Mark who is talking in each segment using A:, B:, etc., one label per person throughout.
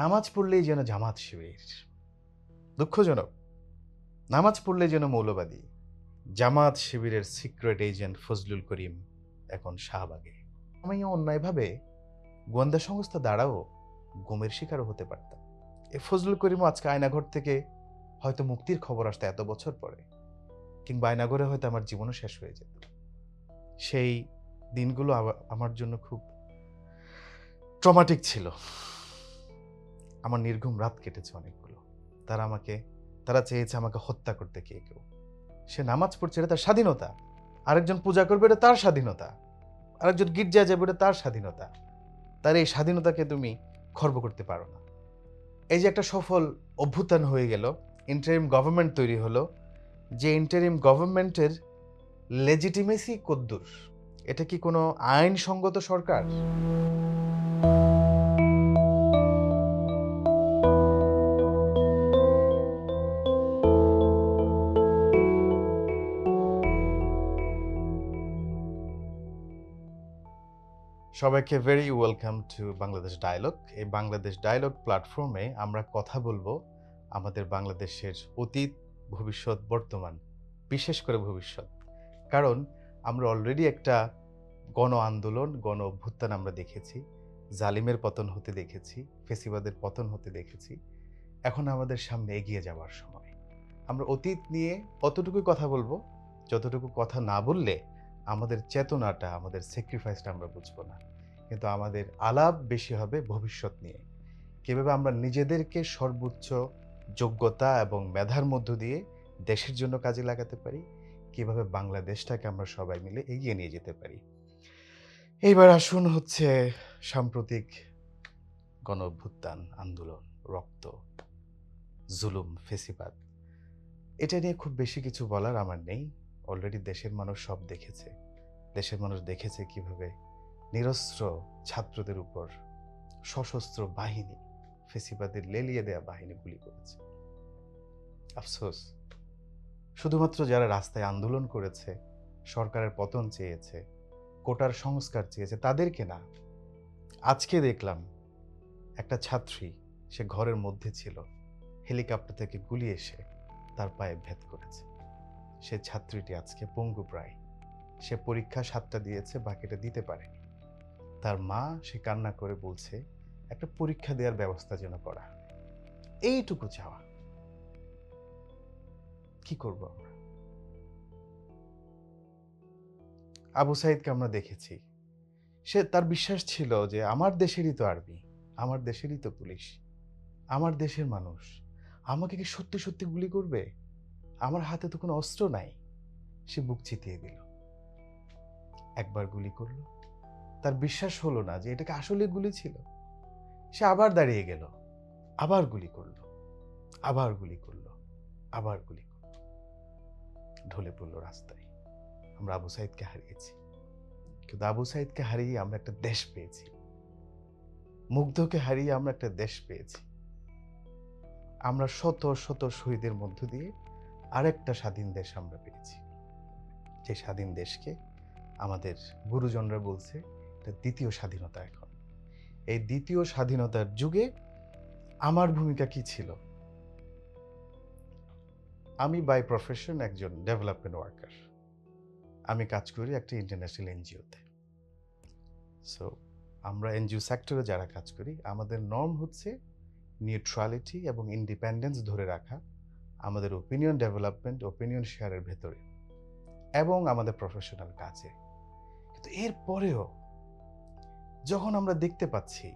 A: নামাজ পড়লেই যেন জামাত শিবির, দুঃখজনক। নামাজ পড়লেই যেন মৌলবাদী। জামাত শিবিরের সিক্রেট এজেন্ট ফজলুল করিম এখন শাহবাগে। আমি অন্যায়ভাবে গোয়েন্দা সংস্থা দ্বারাও গুমের শিকারও হতে পারতাম। এই ফজলুল করিমও আজকে আয়নাঘর থেকে হয়তো মুক্তির খবর আসতো এত বছর পরে, কিংবা আয়নাঘরে হয়তো আমার জীবনও শেষ হয়ে যেত। সেই দিনগুলো আমার জন্য খুব ট্রমাটিক ছিল। আমার নির্ঘুম রাত কেটেছে অনেকগুলো। তারা চেয়েছে আমাকে হত্যা করতে, কে কেউ। সে নামাজ পড়ছে, এটা তার স্বাধীনতা। আরেকজন পূজা করবে, এটা তার স্বাধীনতা। আরেকজন গির্জায় যাবে, এটা তার স্বাধীনতা। তার এই স্বাধীনতাকে তুমি খর্ব করতে পারো না। এই যে একটা সফল অভ্যুত্থান হয়ে গেল, ইন্টারিম গভর্নমেন্ট তৈরি হলো, যে ইন্টারিম গভর্নমেন্টের লেজিটিমেসি কদ্দুর? এটা কি কোনো আইনসঙ্গত সরকার? সবাইকে very welcome to Bangladesh dialogue. এই বাংলাদেশ ডায়ালগ প্ল্যাটফর্মে আমরা কথা বলবো আমাদের বাংলাদেশের অতীত, ভবিষ্যৎ, বর্তমান, বিশেষ করে ভবিষ্যৎ। কারণ আমরা অলরেডি একটা গণ আন্দোলন, গণ অভ্যুত্থান আমরা দেখেছি, জালিমের পতন হতে দেখেছি, ফেসিবাদের পতন হতে দেখেছি। এখন আমাদের সামনে এগিয়ে যাওয়ার সময়। আমরা অতীত নিয়ে অতটুকুই কথা বলবো যতটুকু কথা না বললে আমাদের চেতনাটা, আমাদের স্যাক্রিফাইসটা আমরা বুঝবো না। কিন্তু আমাদের আলাপ বেশি হবে ভবিষ্যৎ নিয়ে। কিভাবে আমরা নিজেদেরকে সর্বোচ্চ যোগ্যতা এবং মেধার মধ্য দিয়ে দেশের জন্য কাজে লাগাতে পারি, কিভাবে বাংলাদেশটাকে আমরা সবাই মিলে এগিয়ে নিয়ে যেতে পারি। এইবার আসুন হচ্ছে সাম্প্রতিক গণ অভ্যুত্থান, আন্দোলন, রক্ত, জুলুম, ফেসিবাদ, এটা নিয়ে খুব বেশি কিছু বলার আমার নেই। অলরেডি দেশের মানুষ সব দেখেছে। দেশের মানুষ দেখেছে কিভাবে নিরস্ত্র ছাত্রদের উপর সশস্ত্র বাহিনী, ফেসিবাদের লেলিয়ে দেয়া বাহিনী গুলি করেছে। আফসোস, শুধুমাত্র যারা রাস্তায় আন্দোলন করেছে, সরকারের পতন চেয়েছে, কোটার সংস্কার চেয়েছে, তাদেরকে না। আজকে দেখলাম একটা ছাত্রী, সে ঘরের মধ্যে ছিল, হেলিকপ্টার থেকে গুলি এসে তার পায়ে ভেদ করেছে। সে ছাত্রীটি আজকে পঙ্গুপ্রায়। সে পরীক্ষা 7টা দিয়েছে, বাকিটা দিতে পারেনি। তার মা, সে কান্না করে বলছে একটা পরীক্ষা দেওয়ার ব্যবস্থা যেন করা। এইটুকু চাওয়া। কি করব আমরা? আবু সাইদকে আমরা দেখেছি, সে তার বিশ্বাস ছিল যে আমার দেশেরই তো আর্মি, আমার দেশেরই তো পুলিশ, আমার দেশের মানুষ, আমাকে কি সত্যি সত্যি গুলি করবে? আমার হাতে তো কোনো অস্ত্র নাই। সে বুক চিতিয়ে দিল, একবার গুলি করলো। তার বিশ্বাস হলো না যে এটাকে আসলে গুলি ছিল। সে আবার দাঁড়িয়ে গেল, আবার গুলি করলো, আবার গুলি করলো, আবার গুলি করলো। ঢলে পড়লো রাস্তায়। আমরা আবু সাইদকে হারিয়েছি। কিন্তু আবু সাইদকে হারিয়ে আমরা একটা দেশ পেয়েছি। মুগ্ধকে হারিয়ে আমরা একটা দেশ পেয়েছি। আমরা শত শত শহীদের মধ্য দিয়ে আরেকটা স্বাধীন দেশ আমরা পেয়েছি। যে স্বাধীন দেশকে আমাদের গুরুজনরা বলছে এটা দ্বিতীয় স্বাধীনতা। এখন এই দ্বিতীয় স্বাধীনতার যুগে আমার ভূমিকা কি ছিল? আমি বাই প্রফেশন একজন ডেভেলপমেন্ট ওয়ার্কার। আমি কাজ করি একটা ইন্টারন্যাশনাল এনজিওতে। সো আমরা এনজিও সেক্টরে যারা কাজ করি, আমাদের নর্ম হচ্ছে নিউট্রালিটি এবং ইন্ডিপেন্ডেন্স ধরে রাখা, আমাদের ওপিনিয়ন ডেভেলপমেন্ট, ওপিনিয়ন শেয়ারের ভেতরে এবং আমাদের প্রফেশনাল কাজে। কিন্তু এরপরেও যখন আমরা দেখতে পাচ্ছি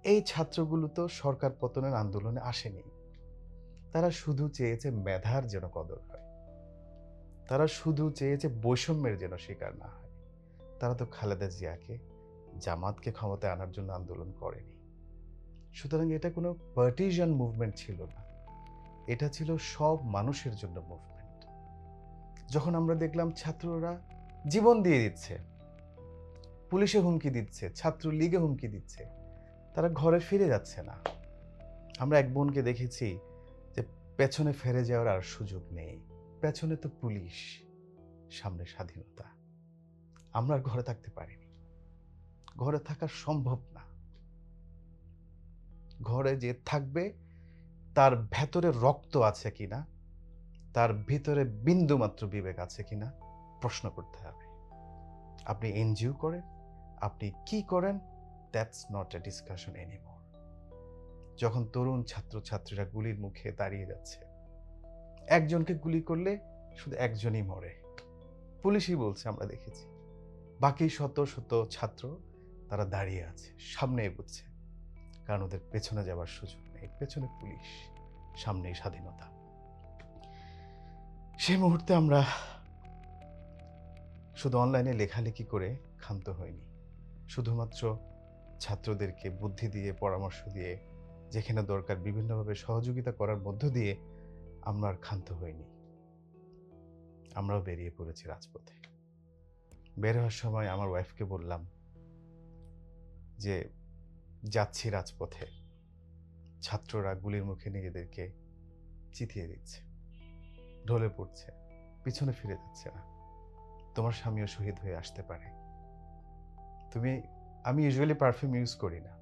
A: এই ছাত্রগুলো তো সরকার পতনের আন্দোলনে আসেনি, তারা শুধু চেয়েছে মেধার যেন কদর হয়, তারা শুধু চেয়েছে বৈষম্যের যেন শিকার না হয়। তারা তো খালেদা জিয়াকে, জামাতকে ক্ষমতায় আনার জন্য আন্দোলন করেনি। সুতরাং এটা কোনো পার্টিজান মুভমেন্ট ছিল না, এটা ছিল সব মানুষের জন্য মুভমেন্ট। যখন আমরা দেখলাম ছাত্ররা জীবন দিয়ে দিচ্ছে, পুলিশে হুমকি দিচ্ছে, ছাত্র লীগে হুমকি দিচ্ছে, তারা ঘরে ফিরে যাচ্ছে না। আমরা এক বোনকে দেখেছি যে পেছনে ফিরে যাওয়ার আর সুযোগ নেই, পেছনে তো পুলিশ, সামনে স্বাধীনতা। আমরা আর ঘরে থাকতে পারিনি, ঘরে থাকা সম্ভব না। ঘরে যে থাকবে তার ভেতরে রক্ত আছে কিনা, তার ভিতরে বিন্দুমাত্র বিবেক আছে কিনা প্রশ্ন করতে হবে। আপনি এনজিও করেন, আপনি কি করেন, that's not a discussion anymore. যখন তরুণ ছাত্রছাত্রীরা গুলির মুখে দাঁড়িয়ে যাচ্ছে, একজনকে গুলি করলে শুধু একজনই মরে, পুলিশই বলছে, আমরা দেখেছি। বাকি শত শত ছাত্র তারা দাঁড়িয়ে আছে, সামনে এগোচ্ছে, কারণ ওদের পেছনে যাওয়ার সুযোগ নেই। পেছনে পুলিশ, সামনেই স্বাধীনতা। সেই মুহূর্তে আমরা শুধু অনলাইনে লেখালেখি করে ক্ষান্ত হইনি, শুধুমাত্র ছাত্রদেরকে বুদ্ধি দিয়ে, পরামর্শ দিয়ে, যেখানে দরকার বিভিন্নভাবে সহযোগিতা করার মধ্য দিয়ে আমরা আর ক্ষান্ত হইনি। আমরাও বেরিয়ে পড়েছি রাজপথে। বের হওয়ার সময় আমার ওয়াইফকে বললাম যে যাচ্ছি রাজপথে, ছাত্ররা গুলির মুখে নিজেদেরকে চিতিয়ে দিচ্ছে, ঢলে পড়ছে, পিছনে ফিরে যাচ্ছে না। তোমার স্বামীও শহীদ হয়ে আসতে পারে। আমি ইউজুয়ালি পারফিউম ইউজ করি না,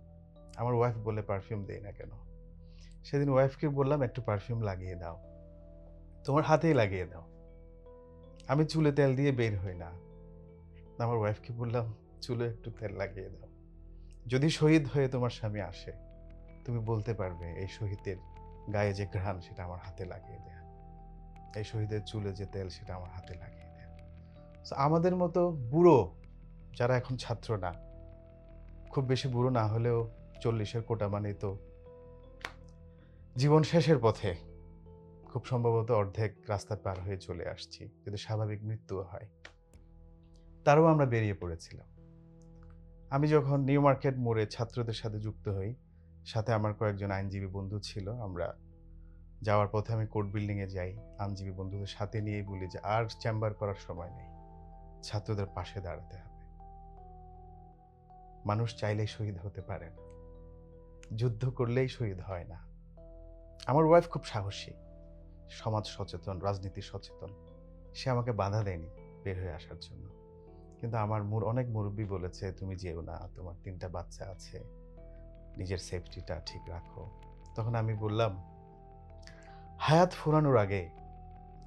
A: আমার ওয়াইফ বলে পারফিউম দেই না কেন। সেদিন ওয়াইফকে বললাম একটু পারফিউম লাগিয়ে দাও, তোমার হাতেই লাগিয়ে দাও। আমি চুলে তেল দিয়ে বের হই না, আমার ওয়াইফকে বললাম চুলে একটু তেল লাগিয়ে দাও। যদি শহীদ হয়ে তোমার স্বামী আসে, তুমি বলতে পারবে এই শহীদের গায়ে যে ঘ্রাণ সেটা আমার হাতে লাগিয়ে দেয়া, এই শহীদের চুলে যে তেল সেটা আমার হাতে লাগিয়ে দেয়া। আমাদের মতো বুড়ো যারা এখন ছাত্র না, খুব বেশি বুড়ো না হলেও 40-এর কোটা মানে তো জীবন শেষের পথে, খুব সম্ভবত অর্ধেক রাস্তা পার হয়ে চলে আসছি, যদি স্বাভাবিক মৃত্যু হয়। তারও আমরা বেরিয়ে পড়েছিলাম। আমি যখন নিউ মার্কেট মোড়ে ছাত্রদের সাথে যুক্ত হই, সাথে আমার কয়েকজন আইনজীবী বন্ধু ছিল, আমরা যাওয়ার পথে আমি কোর্ট বিল্ডিংয়ে যাই, আইনজীবী বন্ধুদের সাথে নিয়েই বলি যে আর চেম্বার করার সময় নেই, ছাত্রদের পাশে দাঁড়াতে হবে। মানুষ চাইলেই শহীদ হতে পারে না, যুদ্ধ করলেই শহীদ হয় না। আমার ওয়াইফ খুব সাহসী, সমাজ সচেতন, রাজনীতি সচেতন, সে আমাকে বাধা দেয়নি বের হয়ে আসার জন্য। কিন্তু আমার অনেক মুরব্বী বলেছে তুমি যেও না, তোমার 3টা বাচ্চা আছে, নিজের সেফটিটা ঠিক রাখো। তখন আমি বললাম, হায়াত ফুরানোর আগে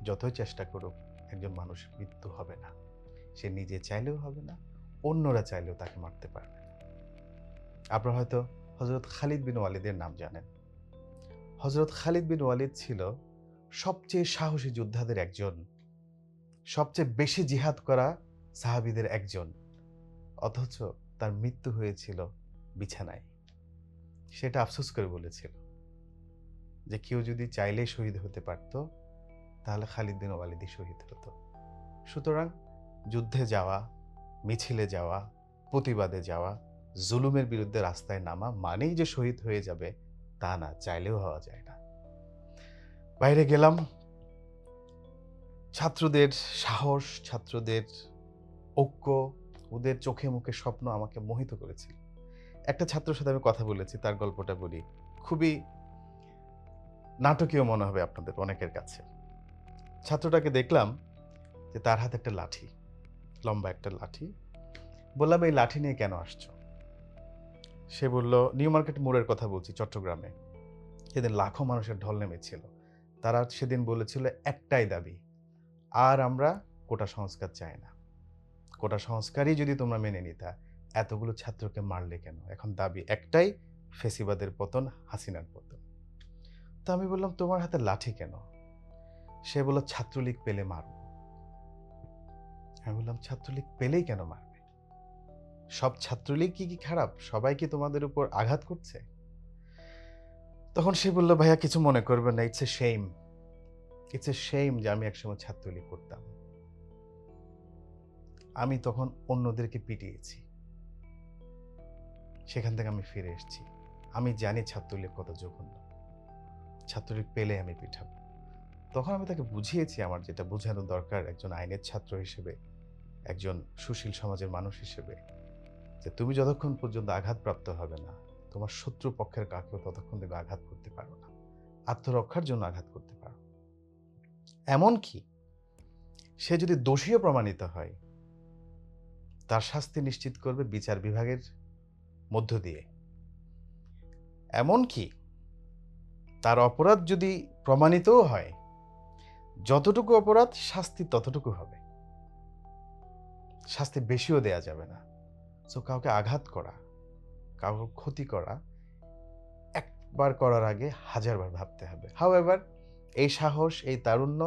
A: যতই চেষ্টা করুক একজন মানুষের মৃত্যু হবে না, সে নিজে চাইলেও হবে না, অন্যরা চাইলেও তাকে মারতে পারবে না। আপনারা হয়তো হযরত খালিদ বিন ওয়ালিদের নাম জানেন। হযরত খালিদ বিন ওয়ালিদ ছিল সবচেয়ে সাহসী যোদ্ধাদের একজন, সবচেয়ে বেশি জিহাদ করা সাহাবীদের একজন, অথচ তার মৃত্যু হয়েছিল বিছানায়। সেটা আফসোস করে বলেছিল যে কেউ যদি চাইলেই শহীদ হতে পারত, তাহলে খালিদ বিন ওয়ালিদই শহীদ হতো। সুতরাং যুদ্ধে যাওয়া, মিছিলে যাওয়া, প্রতিবাদে যাওয়া, জুলুমের বিরুদ্ধে রাস্তায় নামা মানেই যে শহীদ হয়ে যাবে তা না, চাইলেও হওয়া যায় না। বাইরে গেলাম, ছাত্রদের সাহস, ছাত্রদের ঐক্য, ওদের চোখে মুখে স্বপ্ন আমাকে মোহিত করেছিল। একটা ছাত্রের সাথে আমি কথা বলেছি, তার গল্পটা বলি, খুবই নাটকীয় মনে হবে আপনাদের অনেকের কাছে। ছাত্রটাকে দেখলাম যে তার হাতে একটা লাঠি, লম্বা একটা লাঠি। বললাম এই লাঠি নিয়ে কেন আসছো? সে বলল, নিউ মার্কেট মোড়ের কথা বলছি, চট্টগ্রামে। সেদিন লাখো মানুষের ঢল নেমেছিল। তারা সেদিন বলেছিল একটাই দাবি, আর আমরা কোটা সংস্কার চাই না। কোটা সংস্কারই যদি তোমরা মেনে নিতা, এতগুলো ছাত্রকে মারলে কেন? এখন দাবি একটাই, ফেসিবাদের পতন, হাসিনার পতন। তো আমি বললাম তোমার হাতে লাঠি কেন? সে বলল ছাত্রলীগ পেলে মারব। আমি বললাম ছাত্রলীগ পেলেই কেন মারবে? সব ছাত্রলীগ কি খারাপ? সবাই কি তোমাদের উপর আঘাত করছে? তখন সে বলল, ভাইয়া কিছু মনে করবেন না, it's a shame, it's a shame যে আমি একসময় ছাত্রলীগ করতাম। আমি তখন অন্যদেরকে পিটিয়েছি, সেখান থেকে আমি ফিরে এসেছি। আমি জানি ছাত্রলীগ কত জঘন্য, ছাত্রলীগ পেলে আমি পিঠাবো। তখন আমি তাকে বুঝিয়েছি আমার যেটা বোঝানো দরকার একজন আইনের ছাত্র হিসেবে, একজন সুশীল সমাজের মানুষ হিসেবে, যে তুমি যতক্ষণ পর্যন্ত আঘাতপ্রাপ্ত হবে না, তোমার শত্রু পক্ষের কাকেও ততক্ষণ তুমি আঘাত করতে পারো না, আত্মরক্ষার জন্য আঘাত করতে পারো। এমনকি সে যদি দোষীও প্রমাণিত হয়, তার শাস্তি নিশ্চিত করবে বিচার বিভাগের মধ্য দিয়ে। এমনকি তার অপরাধ যদি প্রমাণিতও হয়, যতটুকু অপরাধ শাস্তি ততটুকু হবে, শাস্তি বেশিও দেয়া যাবে না। সো কাউকে আঘাত করা, কারোর ক্ষতি করা একবার করার আগে হাজারবার ভাবতে হবে। হাউএভার এই সাহস, এই তারুণ্য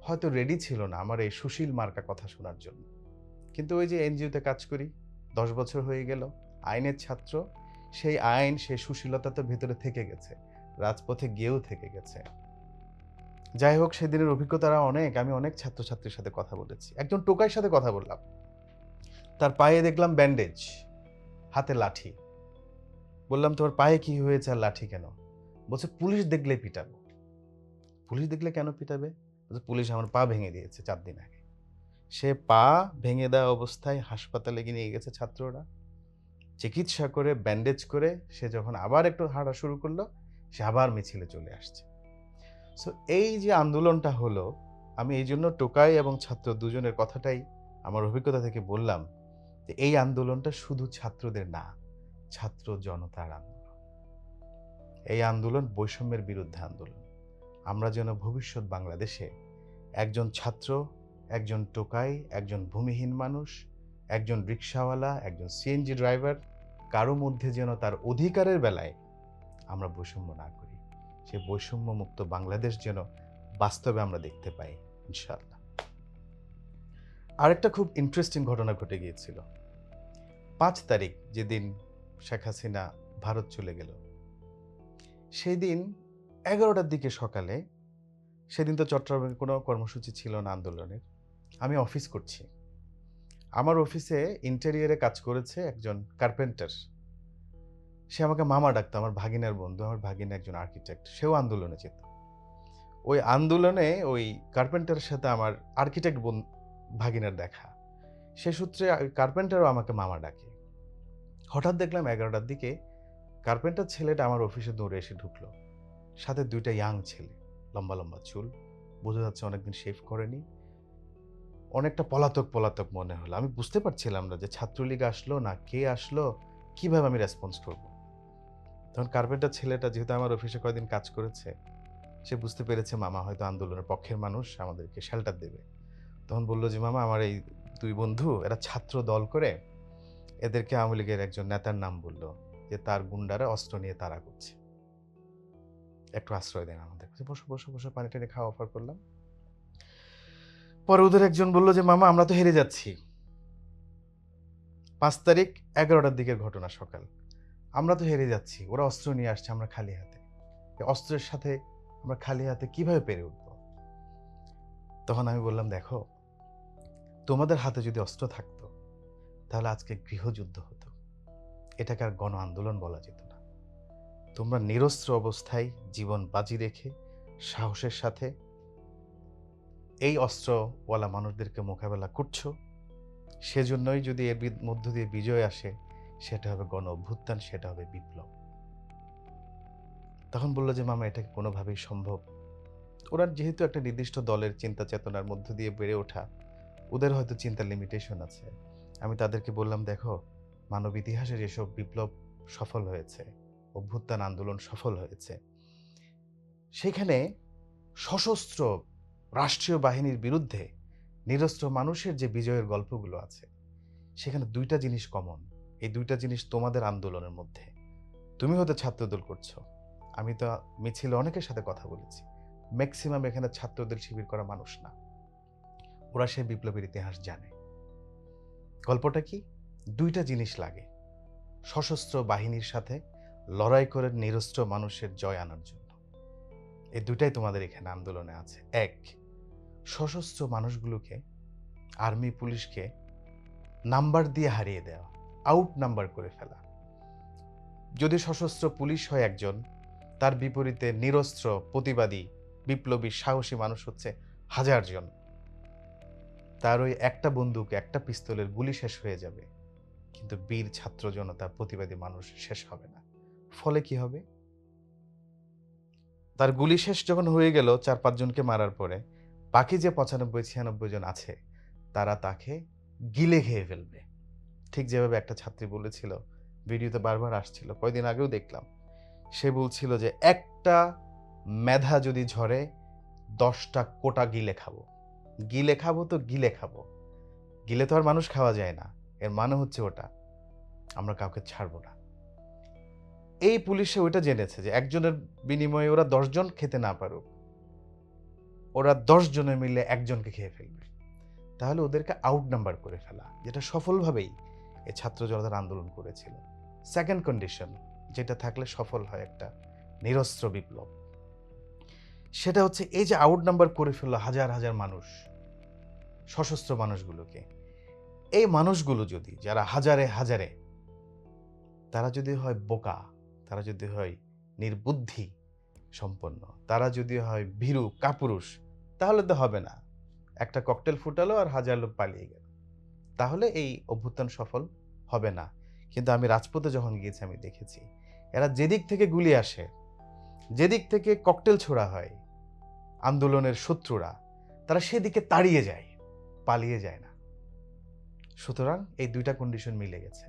A: হয়তো রেডি ছিল না আমার এই সুশীল মার্কা কথা শোনার জন্য। কিন্তু ওই যে এনজিওতে কাজ করি, 10 বছর হয়ে গেল, আইনের ছাত্র, সেই আইন, সেই সুশীলতা তো ভেতরে থেকে গেছে, রাজপথে গিয়েও থেকে গেছে। যাই হোক, সেদিনের অভিজ্ঞতারা অনেক। আমি অনেক ছাত্রছাত্রীর সাথে কথা বলেছি। একজন টোকাইয়ের সাথে কথা বললাম, তার পায়ে দেখলাম ব্যান্ডেজ, হাতে লাঠি। বললাম, তোমার পায়ে কি হয়েছে আর লাঠি কেন? বলছে, পুলিশ দেখলে পিটাবো। পুলিশ দেখলে কেন পিটাবে? বলছে, পুলিশ আমার পা ভেঙে দিয়েছে 4 দিন আগে। সে পা ভেঙে দেওয়া অবস্থায় হাসপাতালে নিয়ে গেছে ছাত্ররা, চিকিৎসা করে ব্যান্ডেজ করে সে যখন আবার একটু হাঁটা শুরু করলো, সে আবার মিছিলে চলে আসছে। সো এই যে আন্দোলনটা হলো, আমি এই জন্য টোকাই এবং ছাত্র দুজনের কথাটাই আমার অভিজ্ঞতা থেকে বললাম যে এই আন্দোলনটা শুধু ছাত্রদের না, ছাত্র জনতার আন্দোলন। এই আন্দোলন বৈষম্যের বিরুদ্ধে আন্দোলন। আমরা যেন ভবিষ্যৎ বাংলাদেশে একজন ছাত্র, একজন টোকাই, একজন ভূমিহীন মানুষ, একজন রিকশাওয়ালা, একজন সিএনজি ড্রাইভার, কারো মধ্যে যেন তার অধিকারের বেলায় আমরা বৈষম্য না করি। সে বৈষম্যমুক্ত বাংলাদেশ যেন বাস্তবে আমরা দেখতে পাই, ইনশাআল্লাহ। আরেকটা খুব ইন্টারেস্টিং ঘটনা ঘটে গিয়েছিল। 5 তারিখ যেদিন শেখ হাসিনা ভারত চলে গেল, সেই দিন 11টার দিকে সকালে, সেদিন তো চট্টগ্রামে কোনো কর্মসূচি ছিল না আন্দোলনের, আমি অফিস করছি। আমার অফিসে ইন্টেরিয়রে কাজ করেছে একজন কার্পেন্টার। সে আমাকে মামা ডাকতো, আমার ভাগিনার বন্ধু। আমার ভাগিনা একজন আর্কিটেক্ট, সেও আন্দোলনে যেত। ওই আন্দোলনে ওই কার্পেন্টারের সাথে আমার আর্কিটেক্ট ভাগিনার দেখা। সে সূত্রে কার্পেন্টারও আমাকে মামা ডাকে। হঠাৎ দেখলাম 11টার দিকে কার্পেন্টার ছেলেটা আমার অফিসে দৌড়ে এসে ঢুকলো, সাথে 2টা ইয়াং ছেলে, লম্বা লম্বা চুল, বোঝা যাচ্ছে অনেকদিন শেভ করেনি। অনেকটা পলাতক পলাতক মনে হলো। আমি বুঝতে পারছিলাম না যে ছাত্রলীগ আসলো না কে আসলো, কিভাবে আমি রেসপন্স করব। তখন কার্পেন্টার ছেলেটা যেহেতু আমার অফিসে কয়েকদিন কাজ করেছে, সে বুঝতে পেরেছে মামা হয়তো আন্দোলনের পক্ষের মানুষ, আমাদেরকে শেল্টার দেবে। তখন বলল যে, মামা, আমার এই 2 বন্ধু, এরা ছাত্র দল করে, এদেরকে আওয়ামী লীগের একজন নেতার নাম বলল যে তার গুন্ডারা অস্ত্র নিয়ে তাড়া করছে, একটু আশ্রয় দেন আমাদের। বসো বসো বসো, পানি টানি খাওয়া অফার করলাম। পরে ওদের একজন বলল যে, মামা, আমরা তো হেরে যাচ্ছি। 5 তারিখ 11টার দিকের ঘটনা, সকাল। আমরা তো হেরে যাচ্ছি, ওরা অস্ত্র নিয়ে আসছে, আমরা খালি হাতে। অস্ত্রের সাথে আমরা খালি হাতে কিভাবে পেরে উঠব? তখন আমি বললাম, দেখো, তোমাদের হাতে যদি অস্ত্র থাকতো তাহলে আজকে গৃহযুদ্ধ হতো, এটাকে আর গণ আন্দোলন বলা যেত না। তোমরা নিরস্ত্র অবস্থায় জীবন বাজি রেখে সাহসের সাথে এই অস্ত্রওয়ালা মানুষদেরকে মোকাবেলা করছো, সেজন্যই যদি এর মধ্য দিয়ে বিজয় আসে, সেটা হবে গণ অভ্যুত্থান, সেটা হবে বিপ্লব। তখন বললো যে, মামা, এটা কোনোভাবেই সম্ভব? ওরা যেহেতু একটা নির্দিষ্ট দলের চিন্তা চেতনার মধ্য দিয়ে বেড়ে ওঠা, ওদের হয়তো চিন্তার লিমিটেশন আছে। আমি তাদেরকে বললাম, দেখো, মানব ইতিহাসে যেসব বিপ্লব সফল হয়েছে, অভ্যুত্থান আন্দোলন সফল হয়েছে, সেখানে সশস্ত্র রাষ্ট্রীয় বাহিনীর বিরুদ্ধে নিরস্ত্র মানুষের যে বিজয়ের গল্পগুলো আছে, সেখানে 2টা জিনিস কমন। এই 2টা জিনিস তোমাদের আন্দোলনের মধ্যে। তুমি হয়তো ছাত্রদল করছো, আমি তো মিছিলে অনেকের সাথে কথা বলেছি, ম্যাক্সিমাম এখানে ছাত্রদের শিবির করা মানুষ না। ওরা সেই বিপ্লবের ইতিহাস জানে। গল্পটা কি? 2টা জিনিস লাগে সশস্ত্র বাহিনীর সাথে লড়াই করে নিরস্ত্র মানুষের জয় আনার জন্য। এই 2টাই তোমাদের এখানে আন্দোলনে আছে। 1, সশস্ত্র মানুষগুলোকে, আর্মি পুলিশকে নাম্বার দিয়ে হারিয়ে দেওয়া, আউট নাম্বার করে ফেলা। যদি সশস্ত্র পুলিশ হয় একজন, তার বিপরীতে নিরস্ত্র প্রতিবাদী বিপ্লবী সাহসী মানুষ হচ্ছে 1000 জন। তার ওই একটা বন্দুক, একটা পিস্তলের গুলি শেষ হয়ে যাবে, কিন্তু বীর ছাত্র জনতা প্রতিবাদী মানুষ শেষ হবে না। ফলে কি হবে? তার গুলি শেষ যখন হয়ে গেল 4-5 জনকে মারার পরে, বাকি যে 95-96 জন আছে, তারা তাকে গিলে খেয়ে ফেলবে। ঠিক যেভাবে একটা ছাত্রী বলেছিল, ভিডিওতে বারবার আসছিল, কয়েকদিন আগেও দেখলাম, সে বলছিল যে একটা মেধা যদি ঝরে 10টা কোটা গিলে খাবো। গিলে খাবো তো গিলে খাবো। গিলে তো আর মানুষ খাওয়া যায় না। এর মানে হচ্ছে ওটা আমরা কাউকে ছাড়বো না। এই পুলিশে ওইটা জেনেছে যে একজনের বিনিময়ে ওরা 10 জন খেতে না পারুক, ওরা 10 জনে মিলে একজনকে খেয়ে ফেলবে। তাহলে ওদেরকে আউট নাম্বার করে ফেলা, যেটা সফলভাবেই এই ছাত্র জনতার আন্দোলন করেছিল। সেকেন্ড কন্ডিশন যেটা থাকলে সফল হয় একটা নিরস্ত্র বিপ্লব, সেটা হচ্ছে এই যে আউট নাম্বার করে ফেললো হাজার হাজার মানুষ, সশস্ত্র মানুষগুলোকে, এই মানুষগুলো যদি যারা হাজারে হাজারে, তারা যদি হয় বোকা, তারা যদি হয় নির্বুদ্ধি সম্পন্ন, তারা যদি হয় ভীরু কাপুরুষ, তাহলে তো হবে না। একটা ককটেল ফুটালো আর হাজার লোক পালিয়ে গেল, তাহলে এই অভ্যুত্থান সফল হবে না। কিন্তু আমি রাজপথে যখন গিয়েছি আমি দেখেছি এরা যেদিক থেকে গুলি আসে, যেদিক থেকে ককটেল ছোড়া হয়, আন্দোলনের শত্রুরা তারা সেদিকে তাড়িয়ে যায়, পালিয়ে যায় না। সুতরাং এই দুইটা কন্ডিশন মিলে গেছে।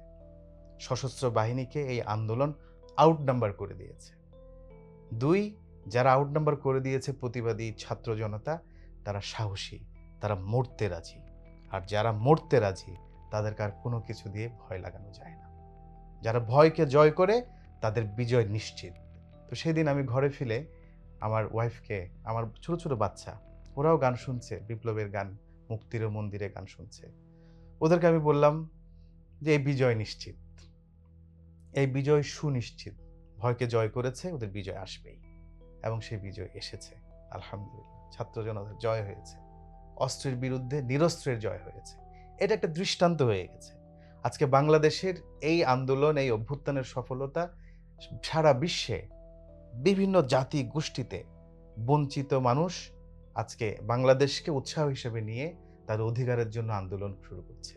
A: সশস্ত্র বাহিনীকে এই আন্দোলন আউট নাম্বার করে দিয়েছে। 2, যারা আউট নাম্বার করে দিয়েছে প্রতিবাদী ছাত্র জনতা, তারা সাহসী, তারা মরতে রাজি। আর যারা মরতে রাজি তাদেরকে আর কোনো কিছু দিয়ে ভয় লাগানো যায় না। যারা ভয়কে জয় করে তাদের বিজয় নিশ্চিত। তো সেদিন আমি ঘরে ফিরে আমার ওয়াইফকে, আমার ছোট ছোট বাচ্চা, ওরাও গান শুনছে, বিপ্লবের গান, মুক্তির মন্দিরে গান শুনছে, ওদেরকে আমি বললাম যে এই বিজয় নিশ্চিত, এই বিজয় সুনিশ্চিত। ভয়কে জয় করেছে, ওদের বিজয় আসবেই, এবং সেই বিজয় এসেছে। আলহামদুলিল্লাহ, ছাত্র জনতার জয় হয়েছে, অস্ত্রের বিরুদ্ধে নিরস্ত্রের জয় হয়েছে। এটা একটা দৃষ্টান্ত হয়ে গেছে। আজকে বাংলাদেশের এই আন্দোলন, এই অভ্যুত্থানের সফলতা সারা বিশ্বে বিভিন্ন জাতি গোষ্ঠীতে বঞ্চিত মানুষ আজকে বাংলাদেশকে উৎসাহ হিসেবে নিয়ে তার অধিকারের জন্য আন্দোলন শুরু করছে।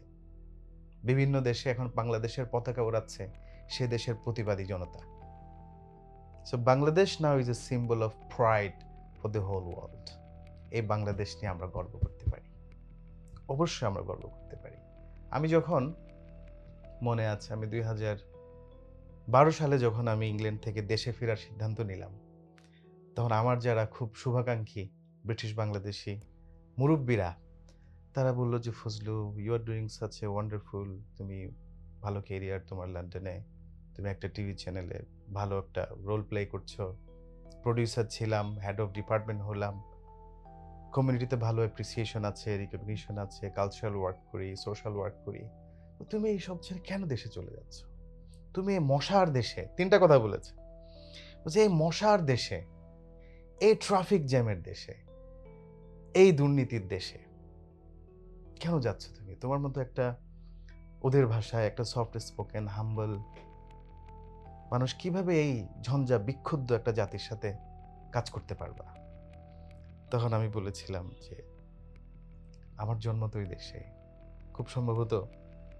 A: বিভিন্ন দেশে এখন বাংলাদেশের পতাকা ওড়াচ্ছে সে দেশের প্রতিবাদী জনতা। So Bangladesh now is a symbol of pride for the whole world. এই বাংলাদেশ নিয়ে আমরা গর্ব করতে পারি, অবশ্যই আমরা গর্ব করতে পারি। আমি যখন, মনে আছে, আমি 2012 সালে যখন আমি ইংল্যান্ড থেকে দেশে ফেরার সিদ্ধান্ত নিলাম, তখন আমার যারা খুব শুভাকাঙ্ক্ষী ব্রিটিশ বাংলাদেশি মুরব্বীরা, তারা বললো যে Fazlu, you are doing such a wonderful, তুমি ভালো ক্যারিয়ার তোমার লন্ডনে, তুমি একটা টিভি চ্যানেলে ভালো একটা রোল প্লে করছো, প্রডিউসার ছিলাম, হেড অফ ডিপার্টমেন্ট হলাম, কমিউনিটিতে ভালো অ্যাপ্রিসিয়েশন আছে, রিকগনিশন আছে, কালচারাল ওয়ার্ক করি, সোশ্যাল ওয়ার্ক করি, তুমি এই সব ছেড়ে কেন দেশে চলে যাচ্ছ? তুমি এই মশার দেশে, 3টা কথা বলেছে, বলছে এই মশার দেশে, এই ট্রাফিক জ্যামের দেশে, এই দুর্নীতির দেশে কেন যাচ্ছ তুমি? তোমার মতো একটা, ওদের ভাষায় একটা সফট স্পোকেন হাম্বল মানুষ কিভাবে এই ঝঞ্ঝা বিক্ষুব্ধ একটা জাতির সাথে কাজ করতে পারবা? তখন আমি বলেছিলাম যে আমার জন্ম তো ওই দেশে, খুব সম্ভবত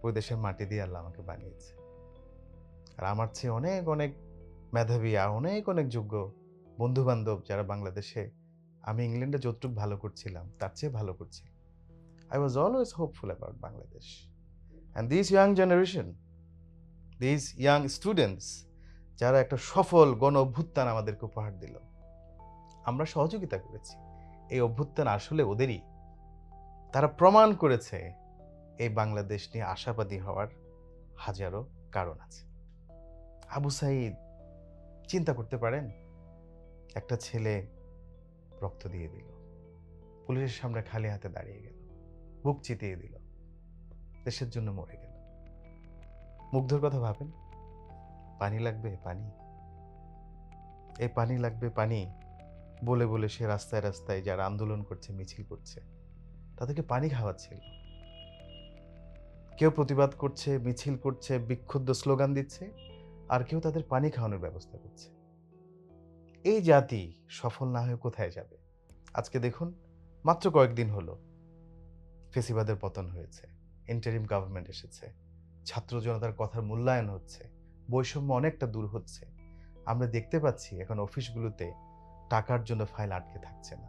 A: ওই দেশের মাটি দিয়ে আল্লাহ আমাকে বানিয়েছে। আর আমার চেয়ে অনেক অনেক মেধাবী আর অনেক অনেক যোগ্য বন্ধু বান্ধব যারা বাংলাদেশে, আমি ইংল্যান্ডে যতটুকু ভালো করছিলাম তার চেয়ে ভালো করছি। I was always hopeful about Bangladesh. And these young generation, these young students, যারা একটা সফল গণ অভ্যুত্থান আমাদেরকে উপহার দিল, আমরা সহযোগিতা করেছি। এই অভ্যুত্থান আসলে ওদেরই। তারা প্রমাণ করেছে এই বাংলাদেশ নিয়ে আশাবাদী হওয়ার হাজারো কারণ আছে। আবু সাঈদ, চিন্তা করতে পারেন, একটা ছেলে রক্ত দিয়ে দিল, পুলিশের সামনে খালি হাতে দাঁড়িয়ে গেল, বুক চিতিয়ে দিল, দেশের জন্য মরে গেল। মুগ্ধর কথা ভাবেন, পানি লাগবে পানি, এই পানি লাগবে পানি বলে বলে সে রাস্তায় রাস্তায় যারা আন্দোলন করছে, মিছিল করছে, তাদেরকে পানি খাওয়াচ্ছিল। কেউ প্রতিবাদ করছে, মিছিল করছে, বিক্ষুব্ধ স্লোগান দিচ্ছে, আর কেউ তাদের পানি খাওয়ানোর ব্যবস্থা করছে। এই জাতি সফল না হয়ে কোথায় যাবে? আজকে দেখুন, মাত্র কয়েকদিন হলো ফেসিবাদের পতন হয়েছে, ইন্টারিম গভর্নমেন্ট এসেছে, ছাত্র জনতার কথার মূল্যায়ন হচ্ছে, বৈষম্য অনেকটা দূর হচ্ছে। আমরা দেখতে পাচ্ছি এখন অফিসগুলোতে টাকার জন্য ফাইল আটকে থাকছে না,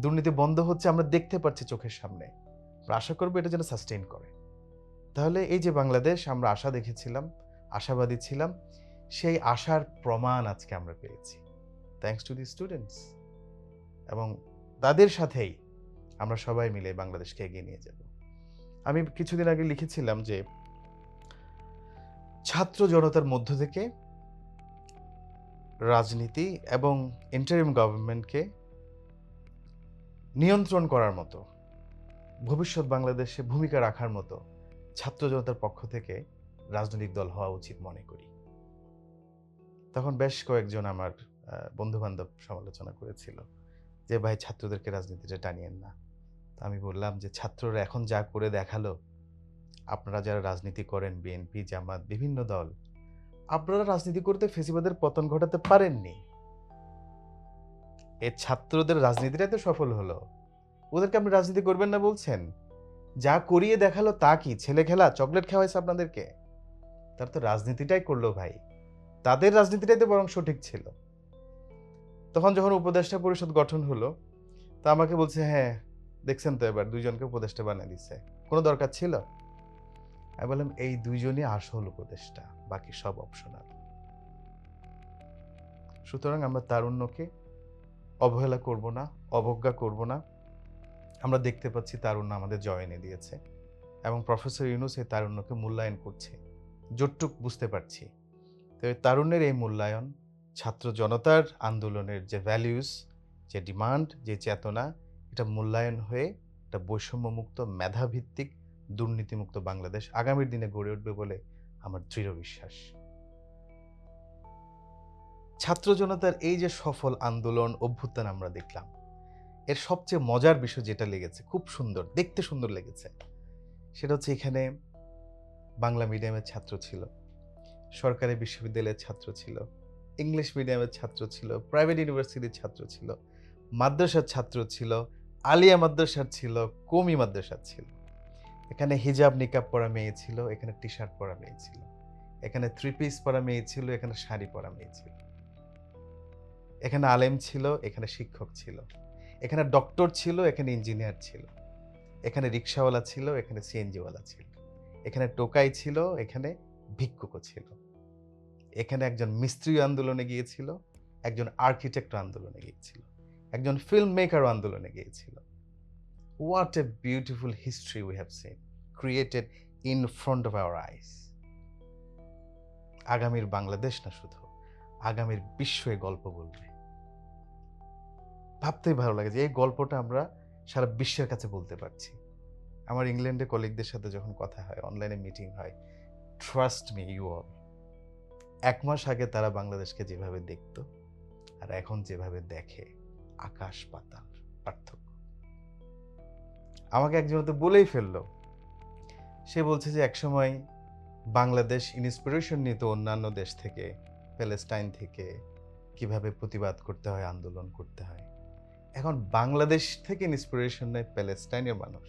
A: দুর্নীতি বন্ধ হচ্ছে, আমরা দেখতে পাচ্ছি চোখের সামনে। আমরা আশা করবো এটা যেন সাস্টেইন করে। তাহলে এই যে বাংলাদেশ, আমরা আশা দেখেছিলাম, আশাবাদী ছিলাম, সেই আশার প্রমাণ আজকে আমরা পেয়েছি, থ্যাঙ্কস টু দি স্টুডেন্টস। এবং তাদের সাথেই আমরা সবাই মিলে বাংলাদেশকে এগিয়ে নিয়ে যাব। আমি কিছুদিন আগে লিখেছিলাম যে ছাত্র জনতার মধ্য থেকে রাজনীতি এবং ইন্টারিম গভর্নমেন্টকে নিয়ন্ত্রণ করার মতো, ভবিষ্যৎ বাংলাদেশে ভূমিকা রাখার মতো ছাত্র জনতার পক্ষ থেকে রাজনৈতিক দল হওয়া উচিত মনে করি। তখন বেশ কয়েকজন আমার বন্ধু-বান্ধব সমালোচনা করেছিল যে, ভাই ছাত্রদেরকে রাজনীতিতে টানিয়েন না। আমি বললাম যে, ছাত্ররা এখন যা করে দেখালো, আপনারা যারা রাজনীতি করেন, বিএনপি, জামাত, বিভিন্ন দল, আপনারা রাজনীতি করতে ফ্যাসিবাদের পতন ঘটাতে পারেননি। এই ছাত্রদের রাজনীতিটাই তো সফল হলো। ওদেরকে আপনি রাজনীতি করবেন না বলছেন? যা করিয়ে দেখালো তা কি? ছেলে খেলা, চকলেট খাওয়াইছে আপনাদেরকে? তারা তো রাজনীতিটাই করলো ভাই। তাদের রাজনীতিটাই তো বরং সঠিক ছিল। তখন যখন উপদেষ্টা পরিষদ গঠন হলো, তা আমাকে বলছে, হ্যাঁ দেখছেন তো এবার ২ জনকে উপদেষ্টা বানিয়ে দিছে। কোনো দরকার ছিল? আমি বললাম, এই ২ জনই আসল উপদেষ্টা, বাকি সব অপশনাল। সুতরাং আমরা তারুণ্যকে অবহেলা করব না, অবজ্ঞা করব না। আমরা দেখতে পাচ্ছি তারুণ্য আমাদের জয় এনে দিয়েছে এবং প্রফেসর ইউনূস এই তারুণ্যকে মূল্যায়ন করছে, যতটুক বুঝতে পারছি। তো এই তারুণ্যের এই মূল্যায়ন, ছাত্র জনতার আন্দোলনের যে ভ্যালিউস, যে ডিমান্ড, যে চেতনা, এটা মূল্যায়ন হয়ে একটা বৈষম্যমুক্ত, মেধাভিত্তিক, দুর্নীতিমুক্ত বাংলাদেশ আগামীর দিনে গড়ে উঠবে বলে আমার দৃঢ় বিশ্বাস। ছাত্র জনতার এই যে সফল আন্দোলন, অভ্যুত্থান আমরা দেখলাম, এর সবচেয়ে মজার বিষয় যেটা লেগেছে, খুব সুন্দর, দেখতে সুন্দর লেগেছে, সেটা হচ্ছে এখানে বাংলা মিডিয়ামের ছাত্র ছিল, সরকারি বিশ্ববিদ্যালয়ের ছাত্র ছিল, ইংলিশ মিডিয়ামের ছাত্র ছিল, প্রাইভেট ইউনিভার্সিটির ছাত্র ছিল, মাদ্রাসার ছাত্র ছিল, আলিয়া মাদ্রাসার ছিল, কওমি মাদ্রাসার ছিল। এখানে হিজাব নিকাব পরা মেয়ে ছিল, এখানে টি শার্ট পরা মেয়ে ছিল, এখানে থ্রি পিস পরা মেয়ে ছিল, এখানে শাড়ি পরা মেয়ে ছিল, এখানে আলেম ছিল, এখানে শিক্ষক ছিল, এখানে ডক্টর ছিল, এখানে ইঞ্জিনিয়ার ছিল, এখানে রিক্সাওয়ালা ছিল, এখানে সিএনজিওয়ালা ছিল, এখানে টোকাই ছিল, এখানে ভিক্ষুকও ছিল, এখানে একজন মিস্ত্রি আন্দোলনে গিয়েছিল, একজন আর্কিটেক্ট আন্দোলনে গিয়েছিল, একজন ফিল্ম মেকার আন্দোলনে গিয়েছিল। What a beautiful history we have seen, created in front of our eyes. আগামীর বাংলাদেশ না শুধু, আগামীর বিশ্ব এই গল্প বলবে। ভাবতেই ভালো লাগে যে এই গল্পটা আমরা সারা বিশ্বের কাছে বলতে পারছি। আমার ইংল্যান্ডে কলিগদের সাথে যখন কথা হয়, অনলাইনে মিটিং হয়, ট্রাস্ট মি ইউ অল, ১ মাস আগে তারা বাংলাদেশকে যেভাবে দেখত আর এখন যেভাবে দেখে, আকাশ পাতাল পার্থক্য। আমাকে একজন তো বলেই ফেললো, সে বলছে যে একসময় বাংলাদেশ ইন্সপিরেশন নিত অন্যান্য দেশ থেকে, প্যালেস্টাইন থেকে, কিভাবে প্রতিবাদ করতে হয়, আন্দোলন করতে হয়। এখন বাংলাদেশ থেকে ইন্সপিরেশন নেয় প্যালেস্টাইনের মানুষ।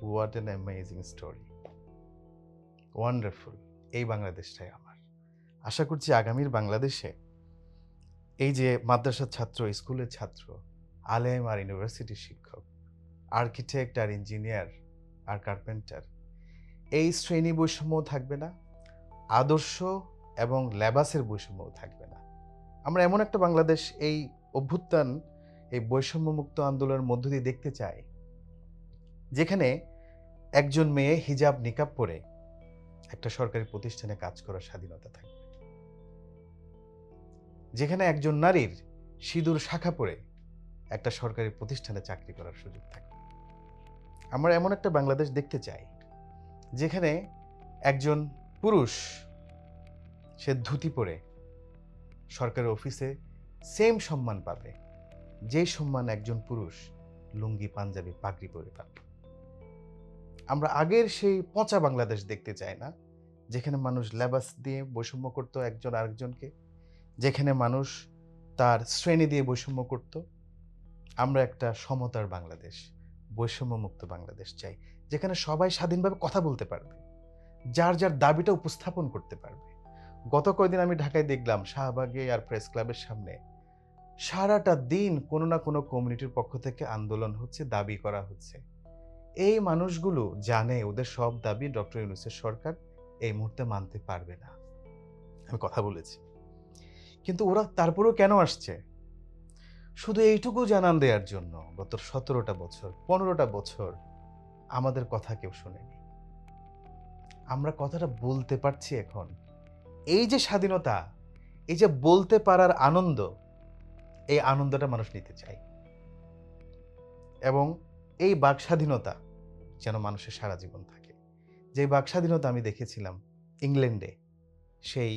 A: What an amazing story, wonderful. এই বাংলাদেশটাই আমার। আশা করছি আগামীর বাংলাদেশে এই যে মাদ্রাসার ছাত্র, স্কুলের ছাত্র, আলেম আর ইউনিভার্সিটির শিক্ষক, আর্কিটেক্ট আর ইঞ্জিনিয়ার আর কার্পেন্টার, এই শ্রেণী বৈষম্যও থাকবে না, আদর্শ এবং লেবাসের বৈষম্যও থাকবে না। আমরা এমন একটা বাংলাদেশ এই অভ্যুত্থান, এই বৈষম্যমুক্ত আন্দোলনের মধ্য দিয়ে দেখতে চাই, যেখানে একজন মেয়ে হিজাব নিকাব পরে একটা সরকারি প্রতিষ্ঠানে কাজ করার স্বাধীনতা থাকবে, যেখানে একজন নারীর সিঁদুর শাখা পরে একটা সরকারি প্রতিষ্ঠানে চাকরি করার সুযোগ থাকবে। আমরা এমন একটা বাংলাদেশ দেখতে চাই যেখানে একজন পুরুষ সে ধুতি পরে সরকারি অফিসে সেম সম্মান পাবে যে সম্মান একজন পুরুষ লুঙ্গি পাঞ্জাবি পাগড়ি পরে পাবে। আমরা আগের সেই পচা বাংলাদেশ দেখতে চাই না, যেখানে মানুষ লেবাস দিয়ে বৈষম্য করত একজন আরেকজনকে, যেখানে মানুষ তার শ্রেণী দিয়ে বৈষম্য করত। আমরা একটা সমতার বাংলাদেশ, বৈষম্যমুক্ত বাংলাদেশ চাই, যেখানে সবাই স্বাধীনভাবে কথা বলতে পারবে, যার যার দাবিটা উপস্থাপন করতে পারবে। গত কয়েকদিন আমি ঢাকায় দেখলাম শাহবাগে আর প্রেস ক্লাবের সামনে সারাটা দিন কোনো না কোনো কমিউনিটির পক্ষ থেকে আন্দোলন হচ্ছে, দাবি করা হচ্ছে। এই মানুষগুলো জানে ওদের সব দাবি ডক্টর ইউনূসের সরকার এই মুহূর্তে মানতে পারবে না। আমি কথা বলেছি। কিন্তু ওরা তারপরেও কেন আসছে? শুধু এইটুকু জানান দেওয়ার জন্য গত ১৭টা বছর, ১৫টা বছর আমাদের কথা কেউ শোনেনি। আমরা কথাটা বলতে পারছি এখন। এই যে স্বাধীনতা, এই যে বলতে পারার আনন্দ, এই আনন্দটা মানুষ নিতে চায়। এবং এই বাকস্বাধীনতা যেন মানুষের সারা জীবন থাকে। যে বাকস্বাধীনতা আমি দেখেছিলাম ইংল্যান্ডে, সেই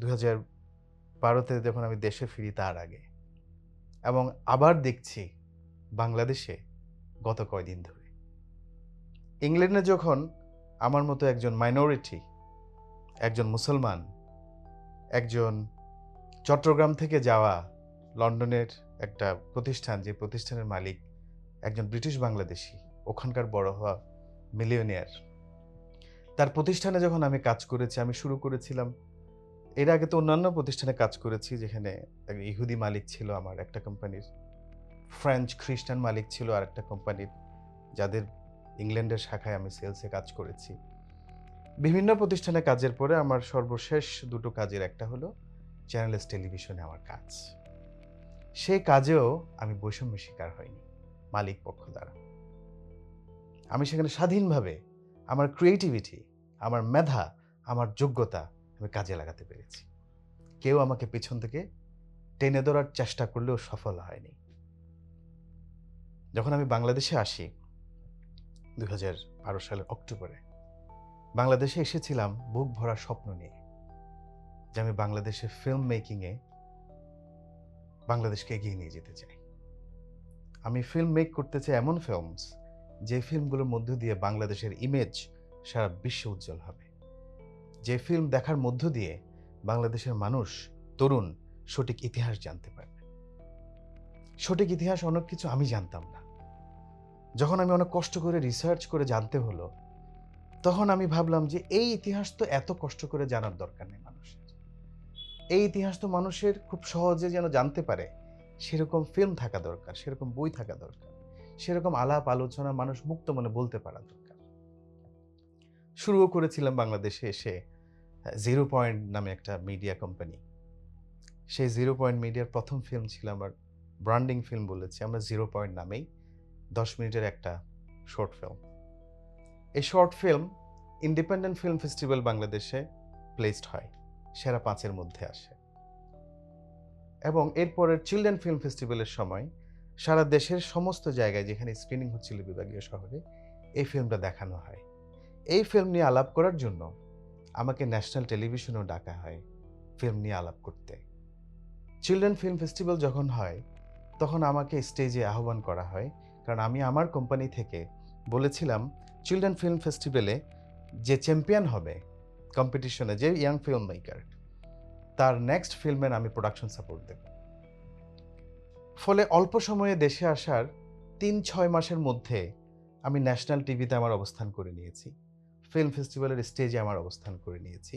A: ২০১২তে যখন আমি দেশে ফিরি তার আগে, এবং আবার দেখছি বাংলাদেশে গত কয়দিন ধরে। ইংল্যান্ডে যখন আমার মতো একজন মাইনরিটি, একজন মুসলমান, একজন চট্টগ্রাম থেকে যাওয়া লন্ডনের একটা প্রতিষ্ঠান, যে প্রতিষ্ঠানের মালিক একজন ব্রিটিশ বাংলাদেশি, ওখানকার বড় হওয়া মিলিয়নিয়ার, তার প্রতিষ্ঠানে যখন আমি কাজ করেছি, আমি শুরু করেছিলাম, এর আগে তো অন্যান্য প্রতিষ্ঠানে কাজ করেছি যেখানে ইহুদি মালিক ছিল আমার একটা কোম্পানির, ফ্রেঞ্চ খ্রিস্টান মালিক ছিল আর একটা কোম্পানির, যাদের ইংল্যান্ডের শাখায় আমি সেলসে কাজ করেছি। বিভিন্ন প্রতিষ্ঠানে কাজের পরে আমার সর্বশেষ দুটো কাজের একটা হলো চ্যানেল এস টেলিভিশনে আমার কাজ। সেই কাজেও আমি বৈষম্যের শিকার হইনি মালিক পক্ষ দ্বারা। আমি সেখানে স্বাধীনভাবে আমার ক্রিয়েটিভিটি, আমার মেধা, আমার যোগ্যতা আমি কাজে লাগাতে পেরেছি। কেউ আমাকে পেছন থেকে টেনে ধরার চেষ্টা করলেও সফল হয়নি। যখন আমি বাংলাদেশে আসি ২০১২ সালের অক্টোবরে, বাংলাদেশে এসেছিলাম বুক ভরা স্বপ্ন নিয়ে যে আমি বাংলাদেশে ফিল্ম মেকিংয়ে বাংলাদেশকে এগিয়ে নিয়ে যেতে চাই। আমি ফিল্ম মেক করতে চাই, এমন ফিল্মস যে ফিল্মগুলোর মধ্য দিয়ে বাংলাদেশের ইমেজ সারা বিশ্বে উজ্জ্বল হবে, যে ফিল্ম দেখার মধ্য দিয়ে বাংলাদেশের মানুষ, তরুণ সঠিক ইতিহাস জানতে পারবে। সঠিক ইতিহাস অনেক কিছু আমি জানতাম না। যখন আমি অনেক কষ্ট করে রিসার্চ করে জানতে হলো, তখন আমি ভাবলাম যে এই ইতিহাস তো এত কষ্ট করে জানার দরকার নেই মানুষের। এই ইতিহাস তো মানুষের খুব সহজে যেন জানতে পারে, সেরকম ফিল্ম থাকা দরকার, সেরকম বই থাকা দরকার, সেরকম আলাপ আলোচনা মানুষ মুক্ত মনে বলতে পারা দরকার। শুরুও করেছিলাম বাংলাদেশে এসে জিরো পয়েন্ট নামে একটা মিডিয়া কোম্পানি। সেই জিরো পয়েন্ট মিডিয়ার প্রথম ফিল্ম ছিল আমার, ব্র্যান্ডিং ফিল্ম বলেছি আমরা জিরো পয়েন্ট নামেই, 10 মিনিটের একটা শর্ট ফিল্ম। এই short film independent film festival বাংলাদেশে প্লেসড হয়, সেরা 5-এর মধ্যে আসে। এবং এরপরের চিলড্রেন ফিল্ম ফেস্টিভ্যালের সময় সারা দেশের সমস্ত জায়গায় যেখানে স্ক্রিনিং হচ্ছিল বিভাগীয় শহরে, এই ফিল্মটা দেখানো হয়। এই ফিল্ম নিয়ে আলাপ করার জন্য আমাকে ন্যাশনাল টেলিভিশনেও ডাকা হয় ফিল্ম নিয়ে আলাপ করতে। চিলড্রেন ফিল্ম ফেস্টিভ্যাল যখন হয় তখন আমাকে স্টেজে আহ্বান করা হয়, কারণ আমি আমার কোম্পানি থেকে বলেছিলাম চিলড্রেন ফিল্ম ফেস্টিভ্যালে যে চ্যাম্পিয়ন হবে কম্পিটিশনে, যে ইয়াং ফিল্ম মেকার, তার নেক্সট ফিল্মের আমি প্রোডাকশন সাপোর্ট দেব। ফলে অল্প সময়ে দেশে আসার ৩-৬ মাসের মধ্যে আমি ন্যাশনাল টিভিতে আমার অবস্থান করে নিয়েছি, ফিল্ম ফেস্টিভ্যালের স্টেজে আমার অবস্থান করে নিয়েছি।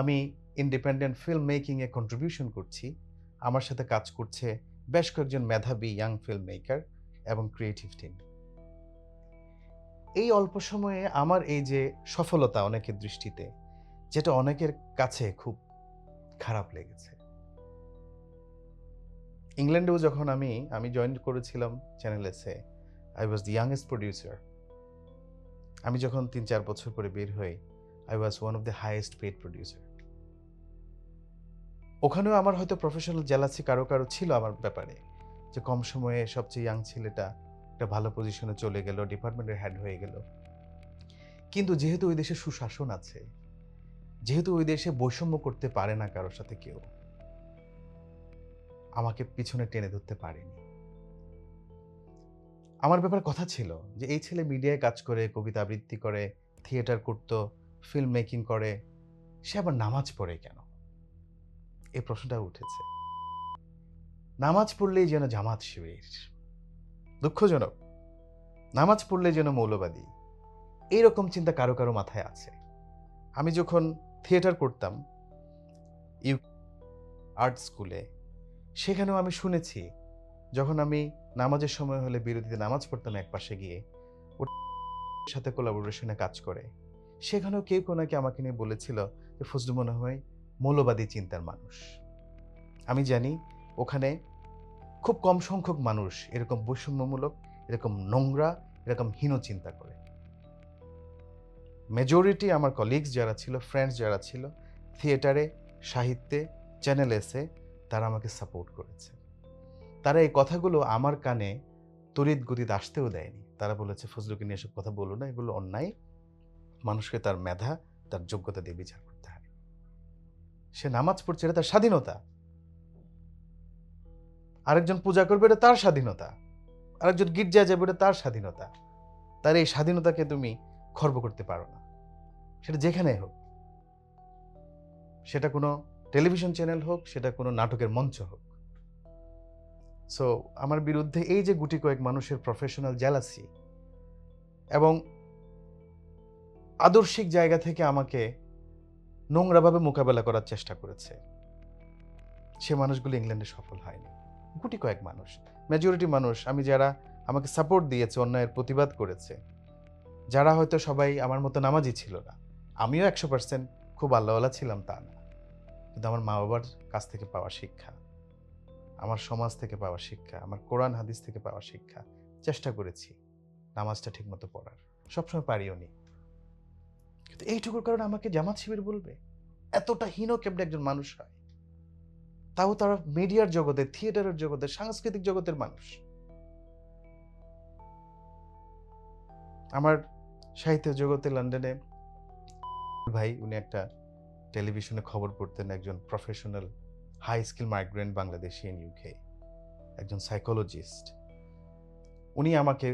A: আমি ইন্ডিপেন্ডেন্ট ফিল্ম মেকিংয়ে কন্ট্রিবিউশন করছি। আমার সাথে কাজ করছে বেশ কয়েকজন মেধাবী ইয়াং ফিল্ম মেকার এবং ক্রিয়েটিভ টিম। এই অল্প সময়ে আমার এই যে সফলতা অনেকের দৃষ্টিতে, যেটা অনেকের কাছে খুব খারাপ লেগেছে। ইংল্যান্ডেও যখন আমি জয়েন করেছিলাম চ্যানেল এসে, I was the youngest producer. আমি যখন ৩-৪ বছর পরে বের হই, I was one of the highest paid producer. ওখানেও আমার হয়তো প্রফেশনাল জেলাসি কারো কারো ছিল আমার ব্যাপারে, যে কম সময়ে সবচেয়ে ইয়াং ছেলেটা একটা ভালো পজিশনে চলে গেল, ডিপার্টমেন্টের হেড হয়ে গেল। কিন্তু যেহেতু ওই দেশে সুশাসন আছে, যেহেতু ওই দেশে বৈষম্য করতে পারে না কারোর সাথে কেউ, আমাকে পিছনে টেনে ধরতে পারেনি। আমার ব্যাপারে কথা ছিল যে এই ছেলে মিডিয়ায় কাজ করে, কবিতা আবৃত্তি করে, থিয়েটার করত, ফিল্ম মেকিং করে, সে আবার নামাজ পড়ে কেন? এই প্রশ্নটা উঠেছে। নামাজ পড়লেই যেন জামাত শিবির, দুঃখজনক। নামাজ পড়লেই যেন মৌলবাদী, এইরকম চিন্তা কারো কারো মাথায় আছে। আমি যখন থিয়েটার করতাম আর্ট স্কুলে, সেখানেও আমি শুনেছি, যখন আমি নামাজের সময় হলে বিরতিতে নামাজ পড়তাম এক পাশে গিয়ে, ওর সাথে কোলাবোরেশনে কাজ করে, সেখানেও কেউ নাকি আমাকে নিয়ে বলেছিল যে ফজলু মনে হয় মৌলবাদী চিন্তার মানুষ। আমি জানি ওখানে খুব কম সংখ্যক মানুষ এরকম বৈষম্যমূলক, এরকম নোংরা, এরকম হীন চিন্তা করে। মেজরিটি আমার কলিগস যারা ছিল, ফ্রেন্ডস যারা ছিল, থিয়েটারে, সাহিত্যে, চ্যানেল এসে তারা আমাকে সাপোর্ট করেছে। তারা এই কথাগুলো আমার কানে তড়িৎ গতিতে আসতেও দেয়নি। তারা বলেছে, ফজলুকে নিয়ে এসব কথা বলো না, এগুলো অন্যায়। মানুষকে তার মেধা, তার যোগ্যতা দিয়ে বিচার করতে হয়। সে নামাজ পড়ছে, এটা তার স্বাধীনতা। আরেকজন পূজা করবে, এটা তার স্বাধীনতা। আরেকজন গির্জায় যাবে, এটা তার স্বাধীনতা। তার এই স্বাধীনতাকে তুমি খর্ব করতে পারো না, সেটা যেখানে হোক। সেটা কোনো টেলিভিশন চ্যানেল হোক, সেটা কোনো নাটকের মঞ্চ হোক। সো আমার বিরুদ্ধে এই যে গুটি কয়েক মানুষের প্রফেশনাল জেলাসি এবং আদর্শিক জায়গা থেকে আমাকে নোংরাভাবে মোকাবেলা করার চেষ্টা করেছে, সে মানুষগুলো ইংল্যান্ডে সফল হয়নি। গুটি কয়েক মানুষ, মেজরিটি মানুষ, আমি যারা আমাকে সাপোর্ট দিয়েছে, অন্যায়ের প্রতিবাদ করেছে, যারা হয়তো সবাই আমার মতো নামাজি ছিল না, আমিও 100% খুব আল্লাহওয়ালা ছিলাম তা না, কিন্তু আমার মা বাবার কাছ থেকে পাওয়া শিক্ষা, আমার সমাজ থেকে পাওয়া শিক্ষা, আমার কোরআন হাদিস থেকে পাওয়া শিক্ষা, চেষ্টা করেছি নামাজটা ঠিকমতো পড়ার, সবসময় পারিও নি। কিন্তু এইটুকুর কারণে আমাকে জামাত শিবির বলবে? এতটা হীন কেমন একজন মানুষ হয়? তাও তারা মিডিয়ার জগতে, থিয়েটারের জগতে, সাংস্কৃতিক জগতের মানুষ। আমার সাহিত্য জগতে লন্ডনে ভাই, উনি একটা টেলিভিশনে খবর পড়তেন, একজন professional high skill migrant Bangladeshi in UK, একজন সাইকোলজিস্ট। উনি আমাকে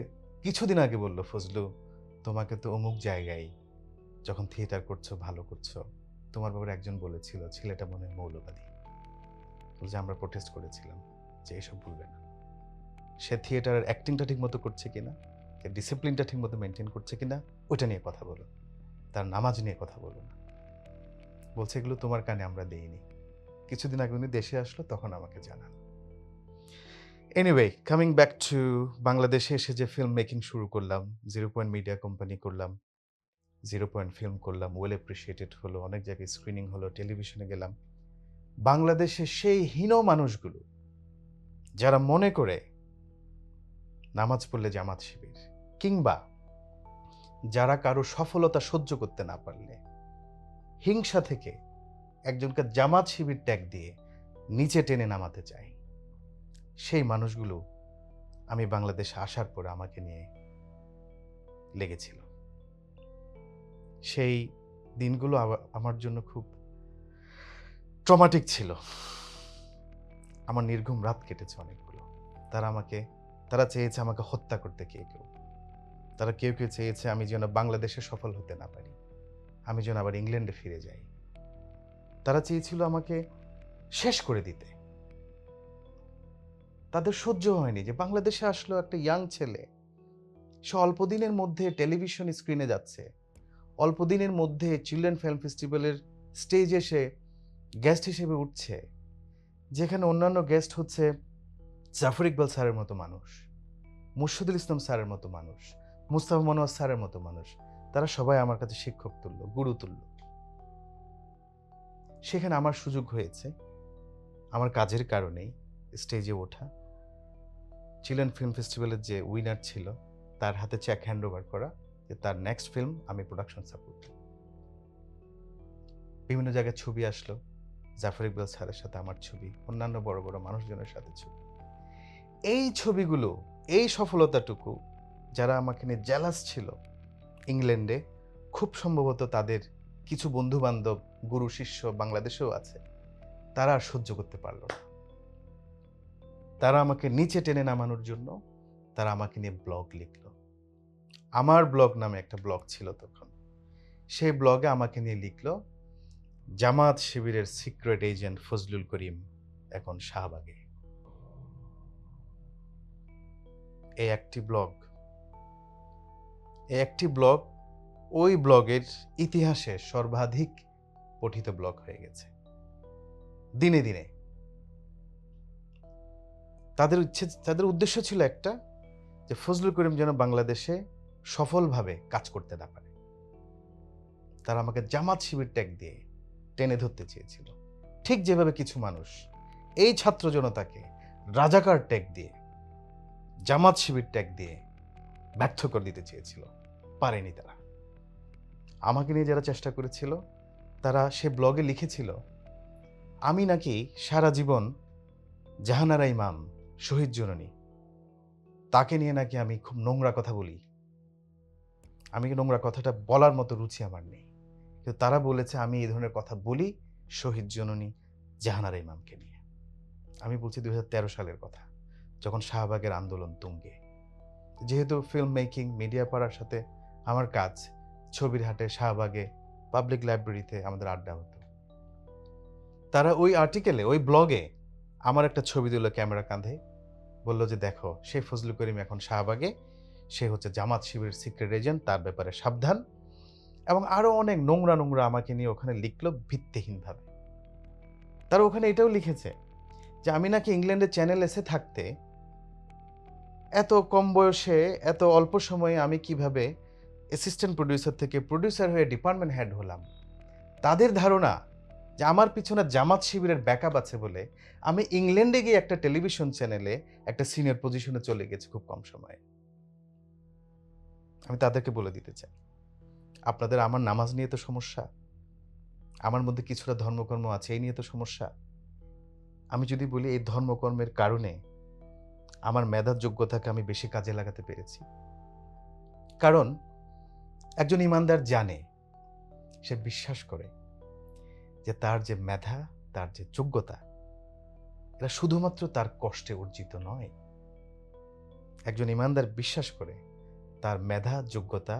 A: কিছুদিন আগে বলল, ফজলু, তোমাকে তো অমুক জায়গায় যখন থিয়েটার করছো, ভালো করছো, তোমার ব্যাপারে একজন বলেছিল ছেলেটা মনে হয় মৌলবাদী। বলছে আমরা প্রোটেস্ট করেছিলাম যে এসব বলবে না। সে থিয়েটারের অ্যাক্টিংটা ঠিক মতো করছে কিনা, ডিসিপ্লিনটা ঠিক মতো মেনটেন করছে কিনা, ওইটা নিয়ে কথা বলো, তার নামাজ নিয়ে কথা বলো না। বলছে এগুলো তোমার কানে আমরা দেইনি। কিছুদিন আগে উনি দেশে আসলো, তখন আমাকে জানান। এনিওয়ে, কামিং ব্যাক টু বাংলাদেশে এসে যে ফিল্ম মেকিং শুরু করলাম, 0 পয়েন্ট মিডিয়া কোম্পানি করলাম, 0 পয়েন্ট ফিল্ম করলাম, ওয়েল অ্যাপ্রিসিয়েটেড হলো, অনেক জায়গায় স্ক্রিনিং হলো, টেলিভিশনে গেলাম। বাংলাদেশে সেই হীন মানুষগুলো যারা মনে করে নামাজ পড়লে জামাত শিবির, কিংবা যারা কারো সফলতা সহ্য করতে না পারলে হিংসা থেকে একজনকে জামাত শিবির ট্যাগ দিয়ে নিচে টেনে নামাতে চায়, সেই মানুষগুলো আমি বাংলাদেশে আসার পরে আমাকে নিয়ে লেগেছিল। সেই দিনগুলো আমার জন্য খুব ট্রমাটিক ছিল। আমার নির্ঘুম রাত কেটেছে অনেকগুলো। তারা চেয়েছে আমাকে হত্যা করতে, কেউ তারা কেউ চেয়েছে আমি যেন বাংলাদেশে সফল হতে না পারি, আমি যেন আবার ইংল্যান্ডে ফিরে যাই। তারা চেয়েছিল আমাকে শেষ করে দিতে। তাদের সহ্য হয়নি যে বাংলাদেশে আসলো একটা ইয়াং ছেলে, সে অল্প দিনের মধ্যে টেলিভিশন স্ক্রিনে যাচ্ছে, অল্প দিনের মধ্যে চিলড্রেন ফিল্ম ফেস্টিভ্যালের স্টেজে সে গেস্ট হিসেবে উঠছে, যেখানে অন্যান্য গেস্ট হচ্ছে জাফর ইকবাল স্যারের মতো মানুষ, মুর্শিদুল ইসলাম স্যারের মতো মানুষ, মুস্তাফা মনোয়ার স্যারের মতো মানুষ। তারা সবাই আমার কাছে শিক্ষক তুল্য, গুরু তুল্য। সেখানে আমার সুযোগ হয়েছে আমার কাজের কারণেই স্টেজে ওঠা, চিলড্রেন ফিল্ম ফেস্টিভ্যালের যে উইনার ছিল তার হাতে চেক হ্যান্ড ওভার করা, যে তার নেক্সট ফিল্ম আমি প্রোডাকশন সাপোর্ট। বিভিন্ন জায়গায় ছবি আসলো, জাফর ইকবাল স্যারের সাথে আমার ছবি, অন্যান্য বড় বড় মানুষজনের সাথে ছবি। এই ছবিগুলো, এই সফলতাটুকু যারা আমাকে নিয়ে জেলাস ছিল ইংল্যান্ডে, খুব সম্ভবত তাদের কিছু বন্ধু বান্ধব, গুরু শিষ্য বাংলাদেশেও আছে, তারা আর সহ্য করতে পারল না। তারা আমাকে নিচে টেনে নামানোর জন্য তারা আমাকে নিয়ে ব্লগ লিখল। আমার ব্লগ নামে একটা ব্লগ ছিল তখন, সেই ব্লগে আমাকে নিয়ে লিখল, জামাত শিবিরের সিক্রেট এজেন্ট ফজলুল করিম এখন শাহবাগে। এই একটি ব্লগ ওই ব্লগের ইতিহাসে সর্বাধিক পঠিত ব্লগ হয়ে গেছে দিনে দিনে। তাদের উদ্দেশ্য ছিল একটা, যে ফজলুল করিম যেন বাংলাদেশে সফলভাবে কাজ করতে না পারে। তারা আমাকে জামাত শিবির ট্যাগ দিয়ে টেনে ধরতে চেয়েছিল, ঠিক যেভাবে কিছু মানুষ এই ছাত্র জনতাকে রাজাকার ট্যাগ দিয়ে, জামাত শিবির ট্যাগ দিয়ে ব্যর্থ করে দিতে চেয়েছিল। পারেনি তারা। আমাকে নিয়ে যারা চেষ্টা করেছিল, তারা সে ব্লগে লিখেছিল আমি নাকি সারা জীবন জাহানারা ইমাম, শহীদ জননী, তাকে নিয়ে নাকি আমি খুব নোংরা কথা বলি। আমি নোংরা কথাটা বলার মতো রুচি আমার নেই, কিন্তু তারা বলেছে আমি এই ধরনের কথা বলি শহীদ জননী জাহানারা ইমামকে নিয়ে। আমি বলছি 2013 সালের কথা, যখন শাহবাগের আন্দোলন তুঙ্গে। যেহেতু ফিল্ম মেকিং, মিডিয়া পাড়ার সাথে আমার কাজ, ছবির হাটে, শাহবাগে, পাবলিক লাইব্রেরিতে আমাদের আড্ডা হতো। তারা ওই আর্টিকেলে, ওই ব্লগে আমার একটা ছবি দিল ক্যামেরা কাঁধে, বলল যে দেখো সেই ফজলুল করিম এখন শাহবাগে, সে হচ্ছে জামাত শিবিরের সিক্রেট এজেন্ট, তার ব্যাপারে সাবধান। এবং আরো অনেক নোংরা নোংরা আমাকে নিয়ে ওখানে লিখলো ভিত্তিহীনভাবে। তারা ওখানে এটাও লিখেছে যে আমি নাকি ইংল্যান্ডের চ্যানেল এসে থাকতে এত কম বয়সে, এত অল্প সময়ে আমি কিভাবে অ্যাসিস্ট্যান্ট প্রডিউসার থেকে প্রডিউসার হয়ে ডিপার্টমেন্ট হেড হলাম। তাদের ধারণা যে আমার পিছনে জামাত শিবিরের ব্যাকআপ আছে বলে আমি ইংল্যান্ডে গিয়ে একটা টেলিভিশন চ্যানেলে একটা সিনিয়র পজিশনে চলে গেছি খুব কম সময়ে। আমি তাদেরকে বলে দিতে চাই, আপনাদের আমার নামাজ নিয়ে তো সমস্যা, আমার মধ্যে কিছুটা ধর্মকর্ম আছে, এই নিয়ে তো সমস্যা। আমি যদি বলি এই ধর্মকর্মের কারণে আমার মেধার যোগ্যতাকে আমি বেশি কাজে লাগাতে পেরেছি। কারণ একজন ইমানদার জানে, সে বিশ্বাস করে যে তার যে মেধা, তার যে যোগ্যতা, এটা শুধুমাত্র তার কষ্টে অর্জিত নয়। একজন ইমানদার বিশ্বাস করে তার মেধা, যোগ্যতা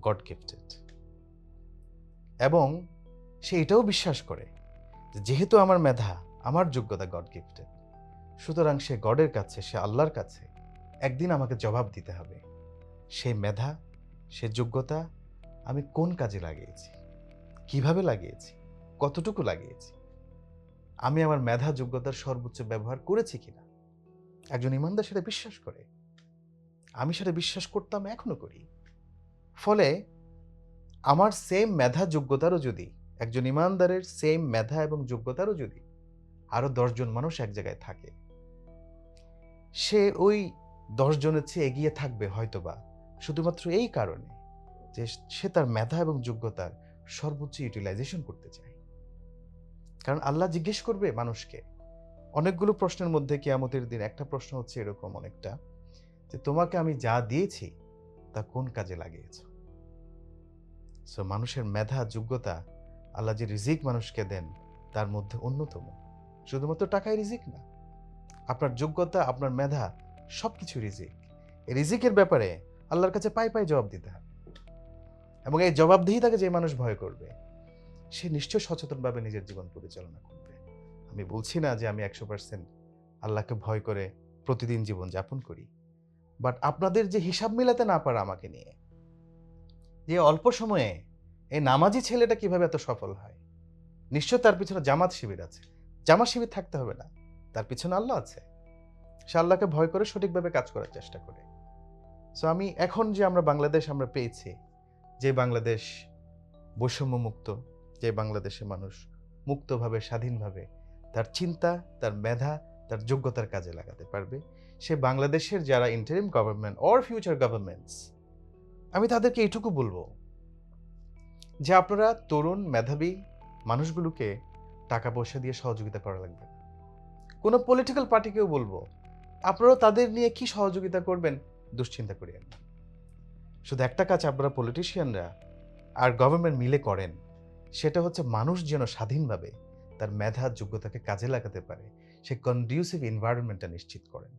A: গড গিফটেড, এবং সে এটাও বিশ্বাস করে যে যেহেতু আমার মেধা, আমার যোগ্যতা গড গিফটেড, সুতরাং সে গডের কাছে, সে আল্লাহর কাছে একদিন আমাকে জবাব দিতে হবে সেই মেধা, সে যোগ্যতা আমি কোন কাজে লাগিয়েছি, কিভাবে লাগিয়েছি, কতটুকু লাগিয়েছি, আমি আমার মেধা যোগ্যতার সর্বোচ্চ ব্যবহার করেছি কিনা। একজন ইমানদার সেটা বিশ্বাস করে, আমি সেটা বিশ্বাস করতাম, এখনো করি। ফলে আমার সেম মেধা যোগ্যতারও যদি, একজন ইমানদারের সেম মেধা এবং যোগ্যতারও যদি আরো 10 জন মানুষ এক জায়গায় থাকে, সে ওই 10 জনের চেয়ে এগিয়ে থাকবে হয়তোবা শুধুমাত্র এই কারণে যে সে তার মেধা এবং যোগ্যতার সর্বোচ্চ ইউটিলাইজেশন করতে চায়। কারণ আল্লাহ জিজ্ঞেস করবে মানুষকে অনেকগুলো প্রশ্নের মধ্যে, কিয়ামতের দিন একটা প্রশ্ন হচ্ছে এরকম অনেকটা, যে তোমাকে আমি যা দিয়েছি তা কোন কাজে লাগিয়েছো। সো মানুষের মেধা, যোগ্যতা, আল্লাহ যে রিজিক মানুষকে দেন তার মধ্যে অন্যতম। শুধুমাত্র টাকায় রিজিক না, আপনার যোগ্যতা, আপনার মেধা সবকিছু রিজিক। এই রিজিকের ব্যাপারে আল্লাহর কাছে পাই পাই জবাব দিতে হবে, এবং এই জবাবদিহিতাকে যে মানুষ ভয় করবে সে নিশ্চয় সচেতনভাবে নিজের জীবন পরিচালনা করবে। আমি বলছি না যে আমি 100% আল্লাহকে ভয় করে প্রতিদিন জীবন যাপন করি, বাট আপনাদের যে হিসাব মিলাতে না পারা আমাকে নিয়ে, যে অল্প সময়ে এই নামাজি ছেলেটা কিভাবে এত সফল হয়, নিশ্চয় তার পিছনে জামাত শিবির আছে। জামাত শিবির থাকতে হবে না, তার পিছনে আল্লাহ আছে। সে আল্লাহকে ভয় করে সঠিকভাবে কাজ করার চেষ্টা করে। সো আমি এখন যে আমরা বাংলাদেশ আমরা পেয়েছি, যে বাংলাদেশ বৈষম্য মুক্ত, যে বাংলাদেশে মানুষ মুক্তভাবে, স্বাধীনভাবে তার চিন্তা, তার মেধা, তার যোগ্যতার কাজে লাগাতে পারবে, সে বাংলাদেশের যারা interim government or future governments, আমি তাদেরকে এইটুকু বলবো যে আপনারা তরুণ মেধাবী মানুষগুলোকে টাকা পয়সা দিয়ে সহযোগিতা করা লাগবে। কোনো পলিটিক্যাল পার্টিকেও বলবো আপনারাও তাদের নিয়ে কি সহযোগিতা করবেন দুশ্চিন্তা করিয়েন না। শুধু একটা কাজ আপনারা পলিটিশিয়ানরা আর গভর্নমেন্ট মিলে করেন, সেটা হচ্ছে মানুষ যেন স্বাধীনভাবে তার মেধা, যোগ্যতাকে কাজে লাগাতে পারে, সে কন্ডিউসিভ এনভায়রনমেন্টটা নিশ্চিত করেন।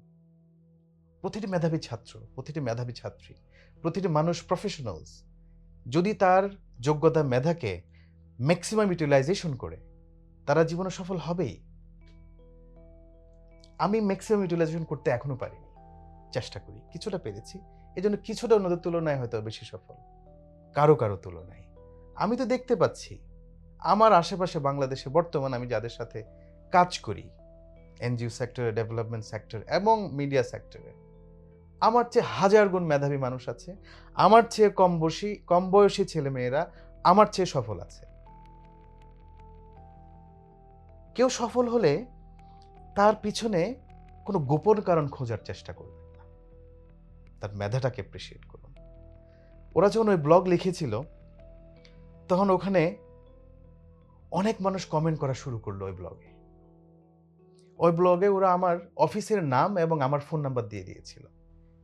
A: প্রতিটি মেধাবী ছাত্র, প্রতিটি মেধাবী ছাত্রী, প্রতিটি মানুষ, প্রফেশনালস যদি তার যোগ্যতা, মেধাকে ম্যাক্সিমাম ইউটিলাইজেশন করে, তারা জীবনে সফল হবেই। আমি ম্যাক্সিমাম ইউটিলাইজেশন করতে এখনো পারিনি, চেষ্টা করি, কিছুটা পেরেছি, এজন্য কিছুটা অন্যদের তুলনায় হয়তো বেশি সফল, কারো কারো তুলনায়। আমি তো দেখতে পাচ্ছি আমার আশেপাশে বাংলাদেশে বর্তমান আমি যাদের সাথে কাজ করি, এনজিও সেক্টরে, ডেভেলপমেন্ট সেক্টর এবং মিডিয়া সেক্টরে, আমার চেয়ে হাজার গুণ মেধাবী মানুষ আছে, আমার চেয়ে কম বয়সী ছেলেমেয়েরা আমার চেয়ে সফল আছে। কেউ সফল হলে তার পিছনে কোনো গোপন কারণ খোঁজার চেষ্টা করবেন না, তার মেধাটাকে অ্যাপ্রিসিয়েট করুন। ওরা যখন ওই ব্লগ লিখেছিল তখন ওখানে অনেক মানুষ কমেন্ট করা শুরু করলো ওই ব্লগে ওরা আমার অফিসের নাম এবং আমার ফোন নাম্বার দিয়ে দিয়েছিল।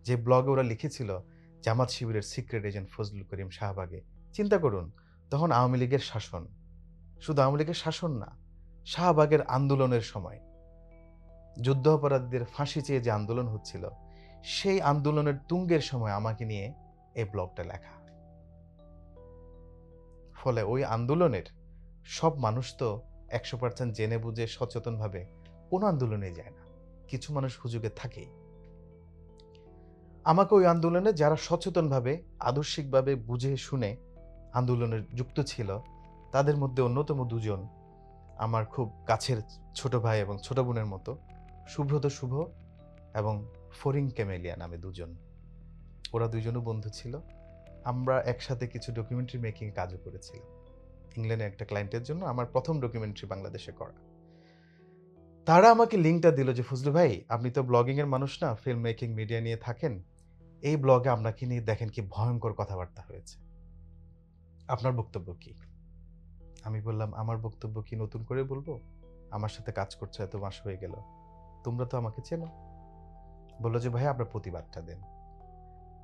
A: যে ব্লগে ওরা লিখেছিল জামাত শিবিরের সিক্রেট এজেন্ট ফজলুল করিম শাহবাগে। চিন্তা করুন, তখন আওয়ামী লীগের শাসন, শুধু আওয়ামী লীগের শাসন না, শাহবাগের আন্দোলনের সময় যুদ্ধ অপরাধীদের ফাঁসি চেয়ে যে আন্দোলন হচ্ছিল, সেই আন্দোলনের তুঙ্গের সময় আমাকে নিয়ে এই ব্লগটা লেখা। ফলে ওই আন্দোলনের সব মানুষ তো 100% জেনে বুঝে সচেতনভাবে কোনো আন্দোলনে যায় না, কিছু মানুষ হুজুগে থাকেই। আমাকে ওই আন্দোলনে যারা সচেতনভাবে আদর্শিকভাবে বুঝে শুনে আন্দোলনে যুক্ত ছিল, তাদের মধ্যে অন্যতম দুজন আমার খুব কাছের ছোট ভাই এবং ছোট বোনের মতো, সুব্রত শুভ এবং ফরিং ক্যামেলিয়া নামে দুজন। ওরা দুজনও বন্ধু ছিল। আমরা একসাথে কিছু ডকুমেন্টারি মেকিং কাজও করেছিলাম ইংল্যান্ডে একটা ক্লায়েন্টের জন্য, আমার প্রথম ডকুমেন্টারি বাংলাদেশে করা। তারা আমাকে লিঙ্কটা দিল যে ফজলু ভাই, আপনি তো ব্লগিং এর মানুষ না, ফিল্ম মেকিং মিডিয়া নিয়ে থাকেন, এই ব্লগে আপনাকে নিয়ে দেখেন কি ভয়ঙ্কর কথাবার্তা হয়েছে, আপনার বক্তব্য কি? আমি বললাম, আমার বক্তব্য কি নতুন করে বলবো? আমার সাথে কাজ করছে এত মাস হয়ে গেল, তোমরা তো আমাকে চেনো। বললো যে ভাই আপনার প্রতিবাদটা দেন।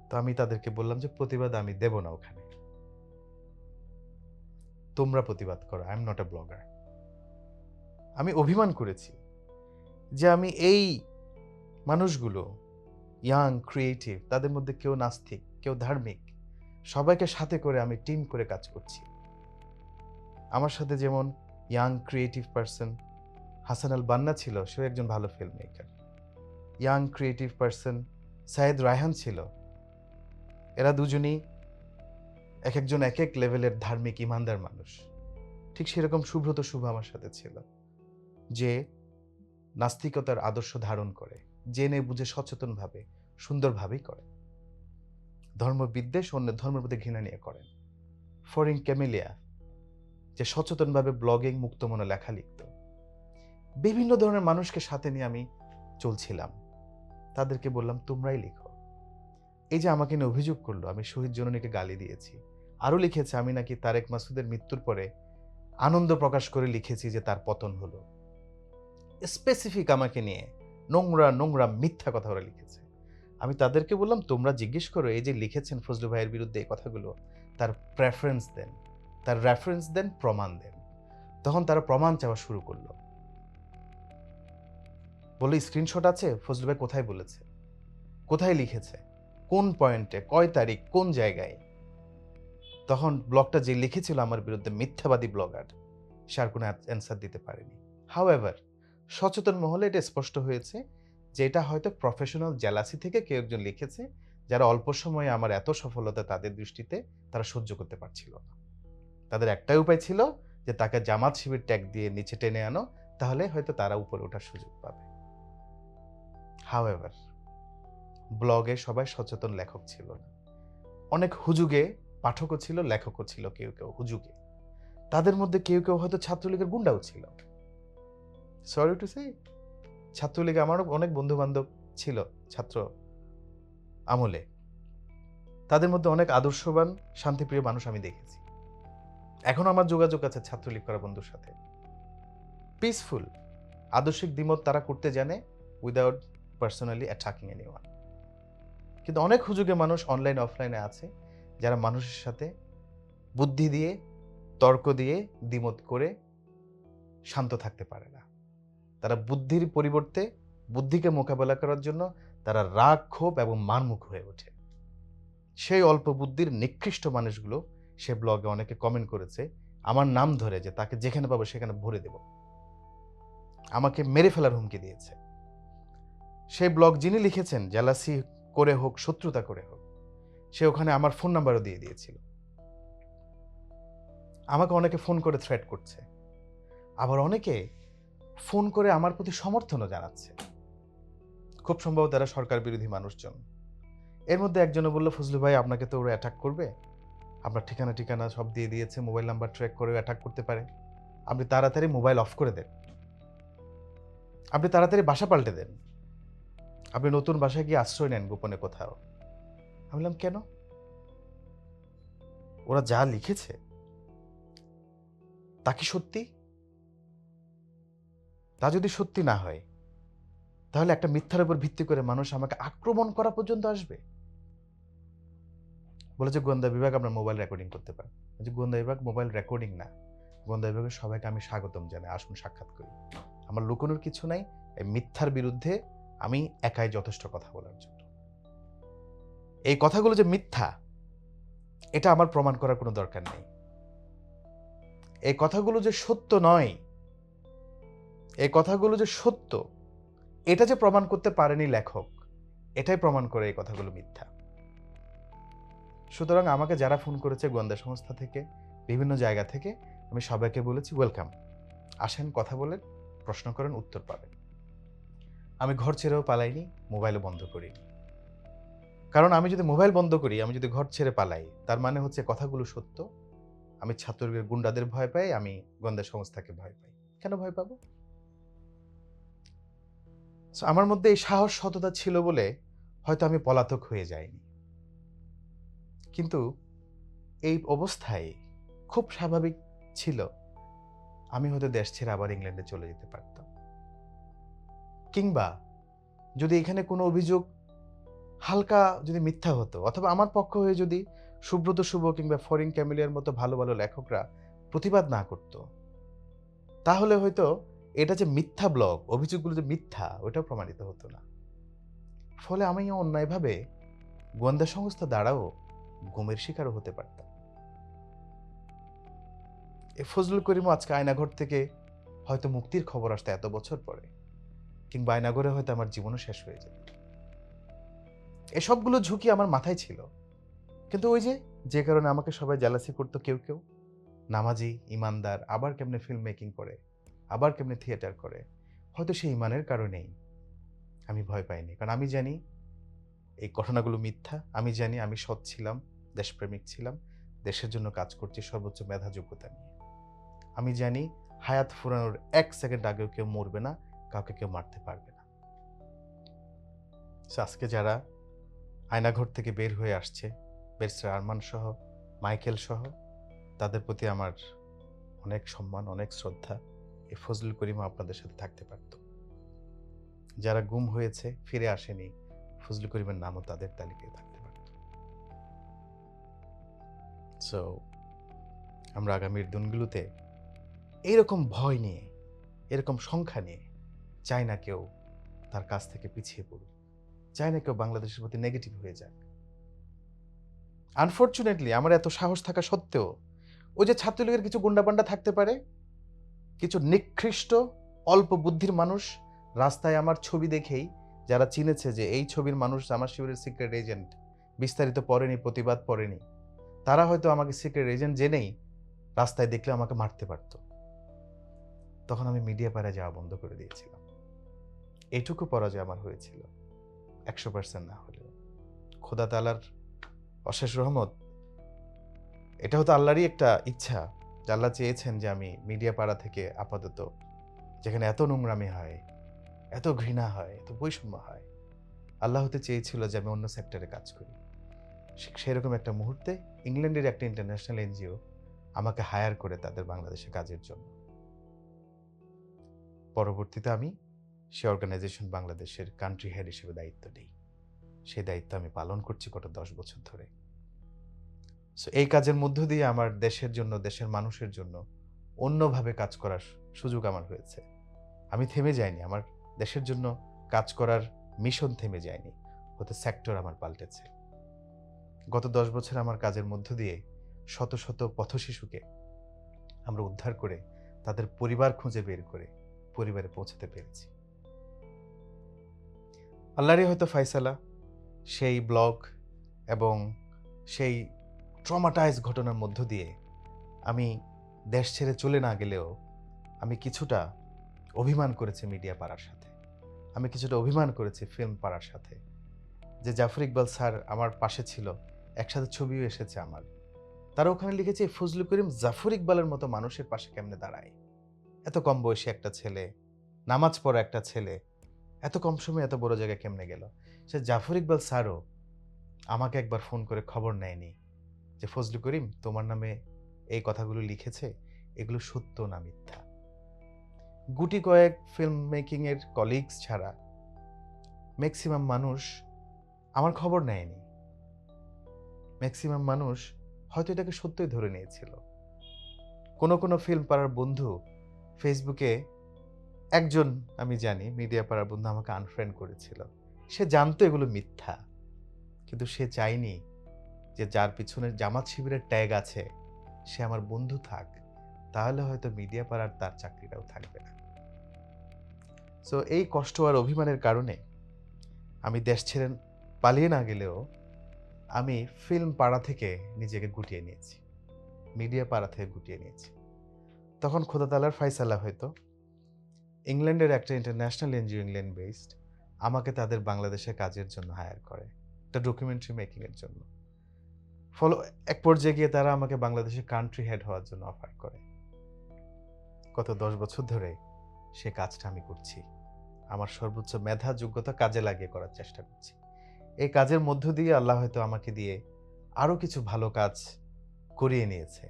A: তো আমি তাদেরকে বললাম যে প্রতিবাদ আমি দেব না, ওখানে তোমরা প্রতিবাদ করো, I am not a blogger. আমি অভিমান করেছি যে আমি এই মানুষগুলো ইয়াং ক্রিয়েটিভ, তাদের মধ্যে কেউ নাস্তিক, কেউ ধার্মিক, সবাইকে সাথে করে আমি টিম করে কাজ করছি। আমার সাথে যেমন young creative person Hasan Al Banna ছিল, সে একজন ভালো film maker. Young creative person Sayed Raihan ছিল। এরা দুজনই এক একজন এক এক লেভেলের ধার্মিক ইমানদার মানুষ। ঠিক সেরকম সুব্রত শুভ আমার সাথে ছিল, যে নাস্তিকতার আদর্শ ধারণ করে, জেনে বুঝে সচেতনভাবে সুন্দরভাবেই করে, ধর্মবিদ্বেষ, অন্য ধর্মের প্রতি ঘৃণা নিয়ে করেন। ফরিং ক্যামেলিয়া, যে সচেতনভাবে ব্লগিং মুক্ত মনে লেখা লিখত। বিভিন্ন ধরনের মানুষকে সাথে নিয়ে আমি চলছিলাম। তাদেরকে বললাম তোমরাই লিখো। এই যে আমাকে নিয়ে অভিযোগ করলো আমি শহীদ জননীকে গালি দিয়েছি, আরো লিখেছে আমি নাকি তারেক মাসুদের মৃত্যুর পরে আনন্দ প্রকাশ করে লিখেছি যে তার পতন হলো। স্পেসিফিক আমাকে নিয়ে নোংরা নোংরা মিথ্যা কথা ওরা লিখেছে। আমি তাদেরকে বললাম তোমরা জিজ্ঞেস করো, এই যে লিখেছেন ফজলু ভাইয়ের বিরুদ্ধে এই কথাগুলো, তার প্রেফারেন্স দেন, তার রেফারেন্স দেন, প্রমাণ দেন। তখন তারা প্রমাণ চাওয়া শুরু করলো। বলে স্ক্রিনশট আছে, ফজলু ভাই কোথায় বলেছে, কোথায় লিখেছে, কোন পয়েন্টে, কয় তারিখ, কোন জায়গায়। তখন ব্লগটা যে লিখেছিল আমার বিরুদ্ধে, মিথ্যাবাদী ব্লগার, সে আর কোনো অ্যান্সার দিতে পারেনি। হাউএভার সচেতন মহলে এটা স্পষ্ট হয়েছে যে এটা হয়তো প্রফেশনাল জেলাসি থেকে কেউ একজন লিখেছে, যারা অল্প সময়ে আমার এত সফলতা তাদের দৃষ্টিতে তারা সহ্য করতে পারছিল না। তাদের একটাই উপায় ছিল যে তাকে জামাত শিবির ট্যাগ দিয়ে নিচে টেনে আনো, তাহলে হয়তো তারা উপরে ওঠার সুযোগ পাবে। হাউএভার ব্লগে সবাই সচেতন লেখক ছিল না। অনেক হুজুগে পাঠকও ছিল, লেখকও ছিল, কেউ কেউ হুজুগে। তাদের মধ্যে কেউ কেউ হয়তো ছাত্রলীগের গুন্ডাও ছিল। সরি টু সে, ছাত্রলীগে আমারও অনেক বন্ধু বান্ধব ছিল ছাত্র আমলে। তাদের মধ্যে অনেক আদর্শবান শান্তিপ্রিয় মানুষ আমি দেখেছি। এখন আমার যোগাযোগ আছে ছাত্রলীগ করা বন্ধুর সাথে। পিসফুল আদর্শিক দ্বিমত তারা করতে জানে, উইদাউট পার্সোনালি অ্যাটাকিং এনিওয়ান। কিন্তু অনেক হুজুগে মানুষ অনলাইন অফলাইনে আছে, যারা মানুষের সাথে বুদ্ধি দিয়ে, তর্ক দিয়ে দ্বিমত করে শান্ত থাকতে পারে না। তারা বুদ্ধির পরিবর্তে, বুদ্ধিকে মোকাবেলা করার জন্য তারা রাগ, ক্ষোভ এবং মারমুখ হয়ে ওঠে। সেই অল্প বুদ্ধির নিকৃষ্ট মানুষগুলো, সে ব্লগে অনেকে কমেন্ট করেছে আমার নাম ধরে, যে তাকে যেখানে পাবো সেখানে ভরে দেব, আমাকে মেরে ফেলার হুমকি দিয়েছে। সেই ব্লগ যিনি লিখেছেন, জেলাসি করে হোক, শত্রুতা করে হোক, সে ওখানে আমার ফোন নাম্বারও দিয়ে দিয়েছিল। আমাকে অনেকে ফোন করে থ্রেট করছে, আবার অনেকে ফোন করে আমার প্রতি সমর্থনও জানাচ্ছে। খুব সম্ভব তারা সরকার বিরোধী মানুষজন। এর মধ্যে একজনে বলল, ফজলু ভাই আপনাকে তো ওরা অ্যাটাক করবে, আপনার ঠিকানা সব দিয়ে দিয়েছে, মোবাইল নাম্বার ট্র্যাক করে অ্যাটাক করতে পারে, আপনি তাড়াতাড়ি মোবাইল অফ করে দেন, আপনি তাড়াতাড়ি বাসা পাল্টে দেন। আপনি নতুন বাসায় গিয়ে আশ্রয় নেন গোপনে কোথাও। আমি বললাম, কেন? ওরা যা লিখেছে তা কি সত্যি? তা যদি সত্যি না হয়, তাহলে একটা মিথ্যার উপর ভিত্তি করে মানুষ আমাকে আক্রমণ করা পর্যন্ত আসবে? বলেছে গোয়েন্দা বিভাগ আপনার মোবাইল রেকর্ডিং করতে পারে। বলছি গোয়েন্দা বিভাগ মোবাইল রেকর্ডিং না, গোয়েন্দা বিভাগের সবাইকে আমি স্বাগতম জানাই, আসুন সাক্ষাৎ করি। আমার লুকোনোর কিছু নাই। এই মিথ্যার বিরুদ্ধে আমি একাই যথেষ্ট কথা বলার জন্য। এই কথাগুলো যে মিথ্যা, এটা আমার প্রমাণ করার কোনো দরকার নেই। এই কথাগুলো যে সত্য নয়, এই কথাগুলো যে সত্য, এটা যে প্রমাণ করতে পারেনি লেখক, এটাই প্রমাণ করে এই কথাগুলো মিথ্যা। সুতরাং আমাকে যারা ফোন করেছে গোয়েন্দা সংস্থা থেকে, বিভিন্ন জায়গা থেকে, আমি সবাইকে বলেছি ওয়েলকাম, আসেন, কথা বলেন, প্রশ্ন করেন, উত্তর পাবেন। আমি ঘর ছেড়েও পালাইনি, মোবাইলও বন্ধ করিনি। কারণ আমি যদি মোবাইল বন্ধ করি, আমি যদি ঘর ছেড়ে পালাই, তার মানে হচ্ছে কথাগুলো সত্য। আমি ছাত্রলীগের গুন্ডাদের ভয় পাই, আমি গোয়েন্দা সংস্থাকে ভয় পাই। কেন ভয় পাবো? আমার মধ্যে এই সাহস সততা ছিল বলে হয়তো আমি পলাতক হয়ে যাইনি। কিন্তু এই অবস্থায় খুব স্বাভাবিক ছিল আমি হয়তো দেশ ছেড়ে আবার ইংল্যান্ডে চলে যেতে পারতাম। কিংবা যদি এখানে কোনো অভিযোগ হালকা যদি মিথ্যা হতো, অথবা আমার পক্ষ হয়ে যদি সুব্রত শুভ কিংবা ফরিন ক্যামিলিয়ার মতো ভালো ভালো লেখকরা প্রতিবাদ না করত, তাহলে হয়তো এটা যে মিথ্যা ব্লগ, অভিযোগগুলো যে মিথ্যা, ওটাও প্রমাণিত হতো না। ফলে আমি অন্যায়ভাবে গোয়েন্দা সংস্থা দ্বারাও গুমের শিকারও হতে পারতাম। এই ফজলুল করিমও আজকে আয়নাঘর থেকে হয়তো মুক্তির খবর আসতো এত বছর পরে, কিংবা আয়নাঘরে হয়তো আমার জীবনও শেষ হয়ে যেত। এসবগুলো ঝুঁকি আমার মাথায় ছিল। কিন্তু ওই যে কারণে আমাকে সবাই জেলাসি করতো, কেউ কেউ নামাজি, ইমানদার, আবার কেমনে ফিল্ম মেকিং করে, আবার কেমনে থিয়েটার করে, হয়তো সেই ইমানের কারণেই আমি ভয় পাইনি। কারণ আমি জানি এই ঘটনাগুলো মিথ্যা। আমি জানি আমি সৎ ছিলাম, দেশপ্রেমিক ছিলাম, দেশের জন্য কাজ করছি সর্বোচ্চ মেধা যোগ্যতা নিয়ে। আমি জানি হায়াত ফুরানোর 1 সেকেন্ড আগেও কেউ মরবে না, কাউকে কেউ মারতে পারবে না। আজকে যারা আয়নাঘর থেকে বের হয়ে আসছে, ব্যারিস্টার আরমান সহ, মাইকেল সহ, তাদের প্রতি আমার অনেক সম্মান, অনেক শ্রদ্ধা। এই ফজলুল করিমও আপনাদের সাথে থাকতে পারত। যারা গুম হয়েছে, ফিরে আসেনি, ফজলুল করিমের নামও তাদের তালিকায় থাকতে পারত। সো আমরা আগামীর দিনগুলোতে এইরকম ভয় নিয়ে, এরকম সংখ্যা নিয়ে চাই না কেউ তার কাছ থেকে পিছিয়ে পড়ুক, চাই না কেউ বাংলাদেশের প্রতি নেগেটিভ হয়ে যাক। আনফর্চুনেটলি আমার এত সাহস থাকা সত্ত্বেও ওই যে ছাত্রলীগের কিছু গুন্ডাপান্ডা থাকতে পারে, কিছু নিকৃষ্ট অল্প বুদ্ধির মানুষ রাস্তায় আমার ছবি দেখেই যারা চিনেছে যে এই ছবির মানুষ আমার শিবিরের সিক্রেট এজেন্ট, বিস্তারিত পড়েনি, প্রতিবাদ পড়েনি, তারা হয়তো আমাকে সিক্রেট এজেন্ট জেনেই রাস্তায় দেখলে আমাকে মারতে পারত। তখন আমি মিডিয়া পাড়ায় যাওয়া বন্ধ করে দিয়েছিলাম। এইটুকু পরাজয় আমার হয়েছিল, 100% না হলেও। খোদা তাআলার অশেষ রহমত, এটা হতো আল্লাহরই একটা ইচ্ছা যে আল্লাহ চেয়েছেন যে আমি মিডিয়া পাড়া থেকে আপাতত, যেখানে এত নোংরামি হয়, এত ঘৃণা হয়, এত বৈষম্য হয়, আল্লাহ হতে চেয়েছিল যে আমি অন্য সেক্টরে কাজ করি। সেরকম একটা মুহূর্তে ইংল্যান্ডের একটা ইন্টারন্যাশনাল এনজিও আমাকে হায়ার করে তাদের বাংলাদেশে কাজের জন্য। পরবর্তীতে আমি সে অর্গানাইজেশন বাংলাদেশের কান্ট্রি হেড হিসেবে দায়িত্ব নিই। সেই দায়িত্ব আমি পালন করছি গত 10 বছর ধরে। সো এই কাজের মধ্য দিয়ে আমার দেশের জন্য, দেশের মানুষের জন্য অন্যভাবে কাজ করার সুযোগ আমার হয়েছে। আমি থেমে যাইনি, আমার দেশের জন্য কাজ করার মিশন থেমে যায়নি, হয়তো সেক্টর আমার পাল্টেছে। গত 10 বছর আমার কাজের মধ্য দিয়ে শত শত পথশিশুকে আমরা উদ্ধার করে তাদের পরিবার খুঁজে বের করে পরিবারে পৌঁছাতে পেরেছি। আল্লাহরই হয়তো ফায়সালা, সেই ব্লগ এবং সেই ট্রমাটাইজ ঘটনার মধ্য দিয়ে আমি দেশ ছেড়ে চলে না গেলেও আমি কিছুটা অভিমান করেছি মিডিয়া পাড়ার সাথে, আমি কিছুটা অভিমান করেছি ফিল্ম পাড়ার সাথে। যে জাফর ইকবাল স্যার আমার পাশে ছিল, একসাথে ছবিও এসেছে আমার, তারা ওখানে লিখেছে ফজলুল করিম জাফর ইকবালের মতো মানুষের পাশে কেমনে দাঁড়ায়, এত কম বয়সী একটা ছেলে, নামাজ পড়া একটা ছেলে এত কম সময়ে এত বড় জায়গায় কেমনে গেল? সে জাফর ইকবাল স্যারও আমাকে একবার ফোন করে খবর নেয়নি যে, "ফজলু করিম তোমার নামে এই কথাগুলো লিখেছে, এগুলো সত্য না মিথ্যা?" গুটি কয়েক ফিল্ম মেকিং এর কলিগস ছাড়া ম্যাক্সিমাম মানুষ আমার খবর নেয়নি। ম্যাক্সিমাম মানুষ হয়তো এটাকে সত্যই ধরে নিয়েছিল। কোনো ফিল্ম পাড়ার বন্ধু ফেসবুকে একজন আমি জানি মিডিয়া পাড়ার বন্ধু আমাকে আনফ্রেন্ড করেছিল। সে জানতো এগুলো মিথ্যা। কিন্তু সে চায়নি যে যার পিছনে জামাত শিবিরের ট্যাগ আছে সে আমার বন্ধু থাক। তাহলে হয়তো মিডিয়া পাড়ার তার চাকরিটাও থাকবে না। সো এই কষ্ট আর অভিমানের কারণে আমি দেশ ছেড়ে পালিয়ে না গেলেও আমি ফিল্ম পাড়া থেকে নিজেকে গুটিয়ে নিয়েছি। মিডিয়া পাড়া থেকে গুটিয়ে নিয়েছি। তখন খোদা তাআলার ফায়সালা হয়তো ইংল্যান্ডের একটা ইন্টারন্যাশনাল এনজিও ইংল্যান্ড বেসড আমাকে তাদের বাংলাদেশে কাজের জন্য হায়ার করে। একটা ডকুমেন্টারি মেকিং এর জন্য। এক পর্যায়ে গিয়ে তারা আমাকে বাংলাদেশের কান্ট্রি হেড হওয়ার জন্য অফার করে। গত ১০ বছর ধরে সে কাজটা আমি করছি। আমার সর্বোচ্চ মেধা যোগ্যতা কাজে লাগিয়ে করার চেষ্টা করছি। এই কাজের মধ্য দিয়ে আল্লাহ হয়তো আমাকে দিয়ে আরো কিছু ভালো কাজ করিয়ে নিয়েছে।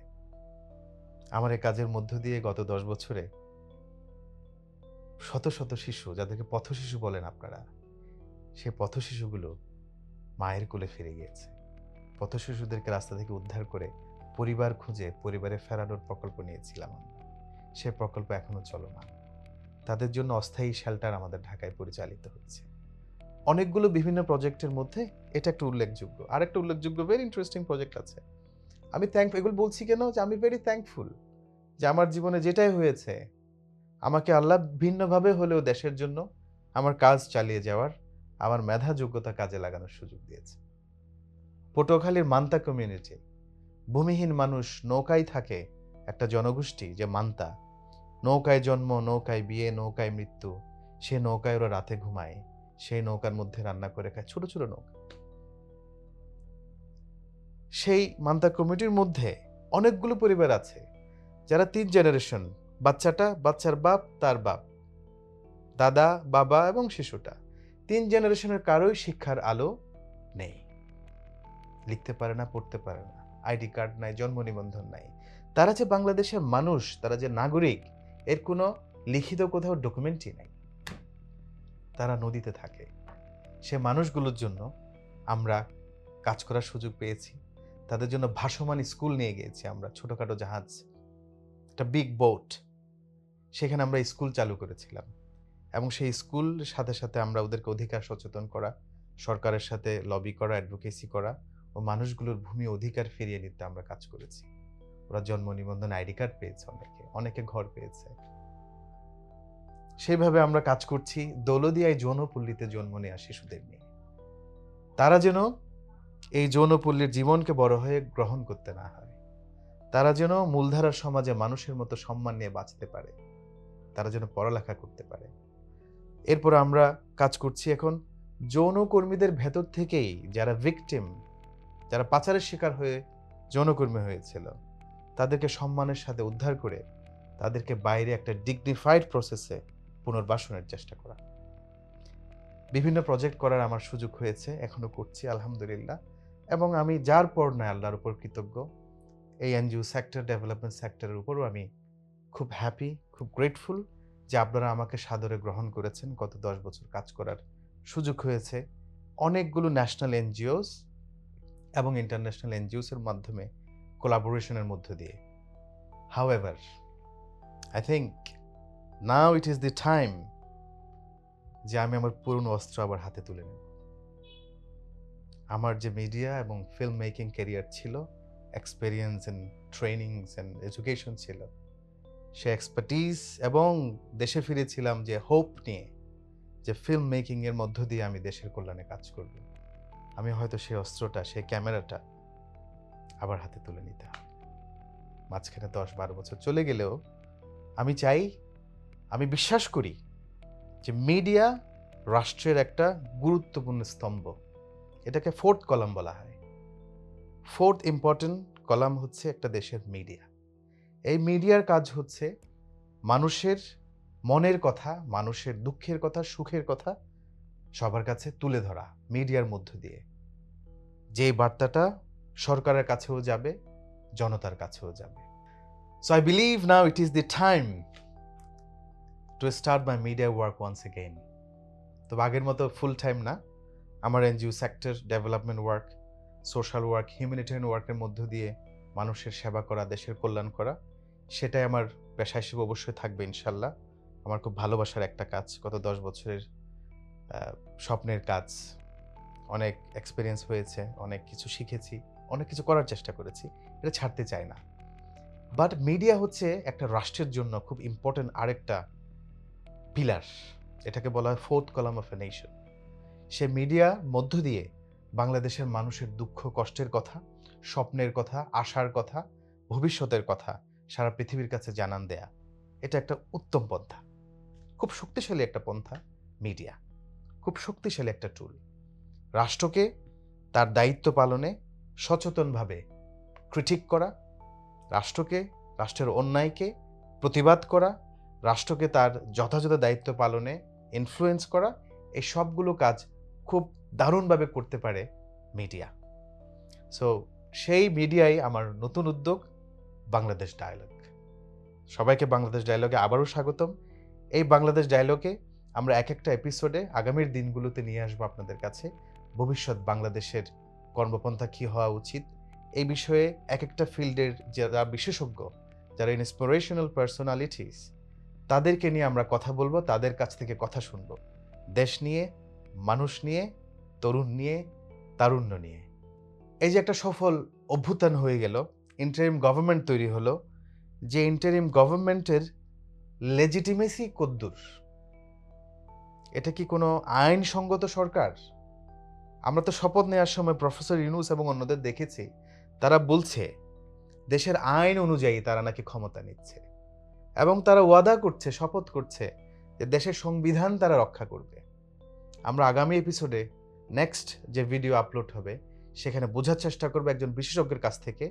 A: আমার এই কাজের মধ্য দিয়ে গত ১০ বছরে শত শিশু, যাদেরকে পথশিশু বলেন আপনারা, সেই পথশিশুগুলো মায়ের কোলে ফিরে গিয়েছে। পথশিশুদেরকে রাস্তা থেকে উদ্ধার করে পরিবার খুঁজে পরিবারে ফেরানোর প্রকল্প নিয়েছিলাম আমরা। সে প্রকল্প এখনো চলমান। তাদের জন্য অস্থায়ী শেল্টার আমাদের ঢাকায় পরিচালিত হচ্ছে। অনেকগুলো বিভিন্ন প্রজেক্টের মধ্যে এটা একটা উল্লেখযোগ্য। আরেকটা উল্লেখযোগ্য ভেরি ইন্টারেস্টিং প্রজেক্ট আছে। আমি এগুলো বলছি কেন? যে আমি ভেরি থ্যাঙ্কফুল যে আমার জীবনে যেটাই হয়েছে আমাকে আল্লাহ ভিন্নভাবে হলেও দেশের জন্য আমার কাজ চালিয়ে যাওয়ার, আমার মেধা যোগ্যতা কাজে লাগানোর সুযোগ দিয়েছে। পটুয়াখালীর মান্তা কমিউনিটি, ভূমিহীন মানুষ নৌকায় থাকে, একটা জনগোষ্ঠী যে মান্তা, নৌকায় জন্ম, নৌকায় বিয়ে, নৌকায় মৃত্যু, সে নৌকায় ওরা রাতে ঘুমায়, সেই নৌকার মধ্যে রান্না করে খায়, ছোট নৌকা। সেই মান্তা কমিউনিটির মধ্যে অনেকগুলো পরিবার আছে যারা ৩ জেনারেশন, বাচ্চার বাপ, তার বাপ, দাদা, বাবা এবং শিশুটা, ৩ জেনারেশনের কারোই শিক্ষার আলো নেই। লিখতে পারে না, পড়তে পারে না, আইডি কার্ড নাই, জন্ম নিবন্ধন নাই। তারা যে বাংলাদেশের মানুষ, তারা যে নাগরিক, এর কোনো লিখিত কোথাও ডকুমেন্টই নাই। তারা নদীতে থাকে। সে মানুষগুলোর জন্য আমরা কাজ করার সুযোগ পেয়েছি। তাদের জন্য ভাসমান স্কুল নিয়ে গিয়েছি আমরা, ছোটখাটো জাহাজ, একটা বিগ বোট। সেখানে আমরা স্কুল চালু করেছিলাম এবং সেই স্কুল সাথে আমরা ওদেরকে অধিকার সচেতন করা, সরকারের সাথে লবি করা, অ্যাডভোকেসি করা ও মানুষগুলোর ভূমি অধিকার ফিরিয়ে নিতে আমরা কাজ করেছি। ওরা জন্ম নিবন্ধন, আইডি কার্ড পেয়েছে, অনেকে ঘর পেয়েছে। সেইভাবে আমরা কাজ করছি দৌলদিয়ায় যৌনপল্লীতে জন্ম নেওয়া শিশুদের নিয়ে। তারা যেন এই যৌনপল্লীর জীবনকে বড় হয়ে গ্রহণ করতে না হয়। তারা যেন মূলধারার সমাজে মানুষের মতো সম্মান নিয়ে বাঁচতে পারে। তারা যেন পড়ালেখা করতে পারে। এরপর আমরা কাজ করছি এখন যৌনকর্মীদের ভেতর থেকেই যারা ভিকটিম, যারা পাচারের শিকার হয়ে যৌনকর্মী হয়েছিল, তাদেরকে সম্মানের সাথে উদ্ধার করে তাদেরকে বাইরে একটা ডিগনিফাইড প্রসেসে পুনর্বাসনের চেষ্টা করা। বিভিন্ন প্রজেক্ট করার আমার সুযোগ হয়েছে, এখনো করছি আলহামদুলিল্লাহ। এবং আমি যার পর নয় আল্লাহর উপর কৃতজ্ঞ। এই এনজিও সেক্টর, ডেভেলপমেন্ট সেক্টরের উপরও আমি খুব হ্যাপি, খুব গ্রেটফুল যে আপনারা আমাকে সাদরে গ্রহণ করেছেন। গত ১০ বছর কাজ করার সুযোগ হয়েছে অনেকগুলো ন্যাশনাল এনজিওস এবং ইন্টারন্যাশনাল এনজিওস এর মাধ্যমে কোলাবোরেশনের মধ্য দিয়ে। However, I think now it is the time যে আমি আমার পুরনো অস্ত্র আবার হাতে তুলে নেব। আমার যে মিডিয়া এবং ফিল্ম মেকিং ক্যারিয়ার ছিল, experience and trainings and education ছিল, সে এক্সপার্টিজ এবং দেশে ফিরেছিলাম যে হোপ নিয়ে যে ফিল্ম মেকিং এর মধ্য দিয়ে আমি দেশের কল্যাণে কাজ করব। আমি হয়তো সেই অস্ত্রটা, সেই ক্যামেরাটা আবার হাতে তুলে নিতে হবে। মাঝখানে ১০-১২ বছর চলে গেলেও আমি বিশ্বাস করি যে মিডিয়া রাষ্ট্রের একটা গুরুত্বপূর্ণ স্তম্ভ। এটাকে ফোর্থ কলাম বলা হয়। ফোর্থ ইম্পর্টেন্ট কলাম হচ্ছে একটা দেশের মিডিয়া। এই মিডিয়ার কাজ হচ্ছে মানুষের মনের কথা, মানুষের দুঃখের কথা, সুখের কথা সবার কাছে তুলে ধরা মিডিয়ার মধ্য দিয়ে। যে বার্তাটা সরকারের কাছেও যাবে, জনতার কাছেও যাবে। So I believe now it is the time to start my media work once again. তো আগের মতো ফুল টাইম না, আমার NGO sector, development work, social work, humanitarian ওয়ার্কের মধ্য দিয়ে মানুষের সেবা করা, দেশের কল্যাণ করা, সেটাই আমার পেশা হিসেবে অবশ্যই থাকবে ইনশাল্লাহ। আমার খুব ভালোবাসার একটা কাজ, গত 10 বছরের স্বপ্নের কাজ। অনেক এক্সপিরিয়েন্স হয়েছে, অনেক কিছু শিখেছি, অনেক কিছু করার চেষ্টা করেছি, এটা ছাড়তে চাই না। বাট মিডিয়া হচ্ছে একটা রাষ্ট্রের জন্য খুব ইম্পর্টেন্ট আরেকটা পিলার, এটাকে বলা হয় fourth column of a nation. সে মিডিয়ার মধ্য দিয়ে বাংলাদেশের মানুষের দুঃখ কষ্টের কথা, স্বপ্নের কথা, আশার কথা, ভবিষ্যতের কথা সারা পৃথিবীর কাছে জানান দেয়া, এটা একটা উত্তম পন্থা, খুব শক্তিশালী একটা পন্থা। মিডিয়া খুব শক্তিশালী একটা টুল, রাষ্ট্রকে তার দায়িত্ব পালনে সচেতনভাবে ক্রিটিক করা, রাষ্ট্রকে, রাষ্ট্রের অন্যায়কে প্রতিবাদ করা, রাষ্ট্রকে তার যথাযথ দায়িত্ব পালনে ইনফ্লুয়েন্স করা, এই সবগুলো কাজ খুব দারুণভাবে করতে পারে মিডিয়া। সো সেই মিডিয়াই আমার নতুন উদ্যোগ বাংলাদেশ ডায়ালগ। সবাইকে বাংলাদেশ ডায়ালগে আবারও স্বাগতম। এই বাংলাদেশ ডায়ালগে আমরা এক একটা এপিসোডে আগামীর দিনগুলোতে নিয়ে আসবো আপনাদের কাছে ভবিষ্যৎ বাংলাদেশের কর্মপন্থা কী হওয়া উচিত, এই বিষয়ে এক একটা ফিল্ডের যারা বিশেষজ্ঞ, যারা ইন্সপিরেশনাল পার্সোনালিটিস, তাদেরকে নিয়ে আমরা কথা বলবো, তাদের কাছ থেকে কথা শুনবো দেশ নিয়ে, মানুষ নিয়ে, তরুণ নিয়ে, তারুণ্য নিয়ে। এই যে একটা সফল অভ্যুত্থান হয়ে গেল, ইন্টারিম গভর্নমেন্ট তৈরি হলো, যে ইন্টারিম গভর্নমেন্টের লেজিটিমেসি কদ্দূর? এটা কি কোনো আইনসঙ্গত সরকার? আমরা তো শপথ নেওয়ার সময় প্রফেসর ইউনূস এবং অন্যদের দেখেছি, তারা বলছে দেশের আইন অনুযায়ী তারা নাকি ক্ষমতা নিচ্ছে, এবং তারা ওয়াদা করছে, শপথ করছে যে দেশের সংবিধান তারা রক্ষা করবে। আমরা আগামী এপিসোডে নেক্সট যে ভিডিও আপলোড হবে সেখানে বোঝার চেষ্টা করবো একজন বিশেষজ্ঞের কাছ থেকে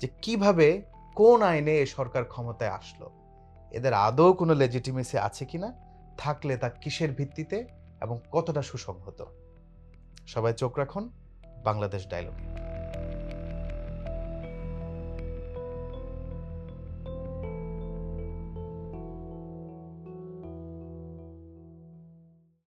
A: যে কিভাবে, কোন আইনে এই সরকার ক্ষমতায় আসলো, এদের আদৌ কোনো লেজিটিমেসি আছে কিনা, থাকলে তা কিসের ভিত্তিতে এবং কতটা সুসংহত। সবাই চোখ রাখুন বাংলাদেশ ডায়ালগে।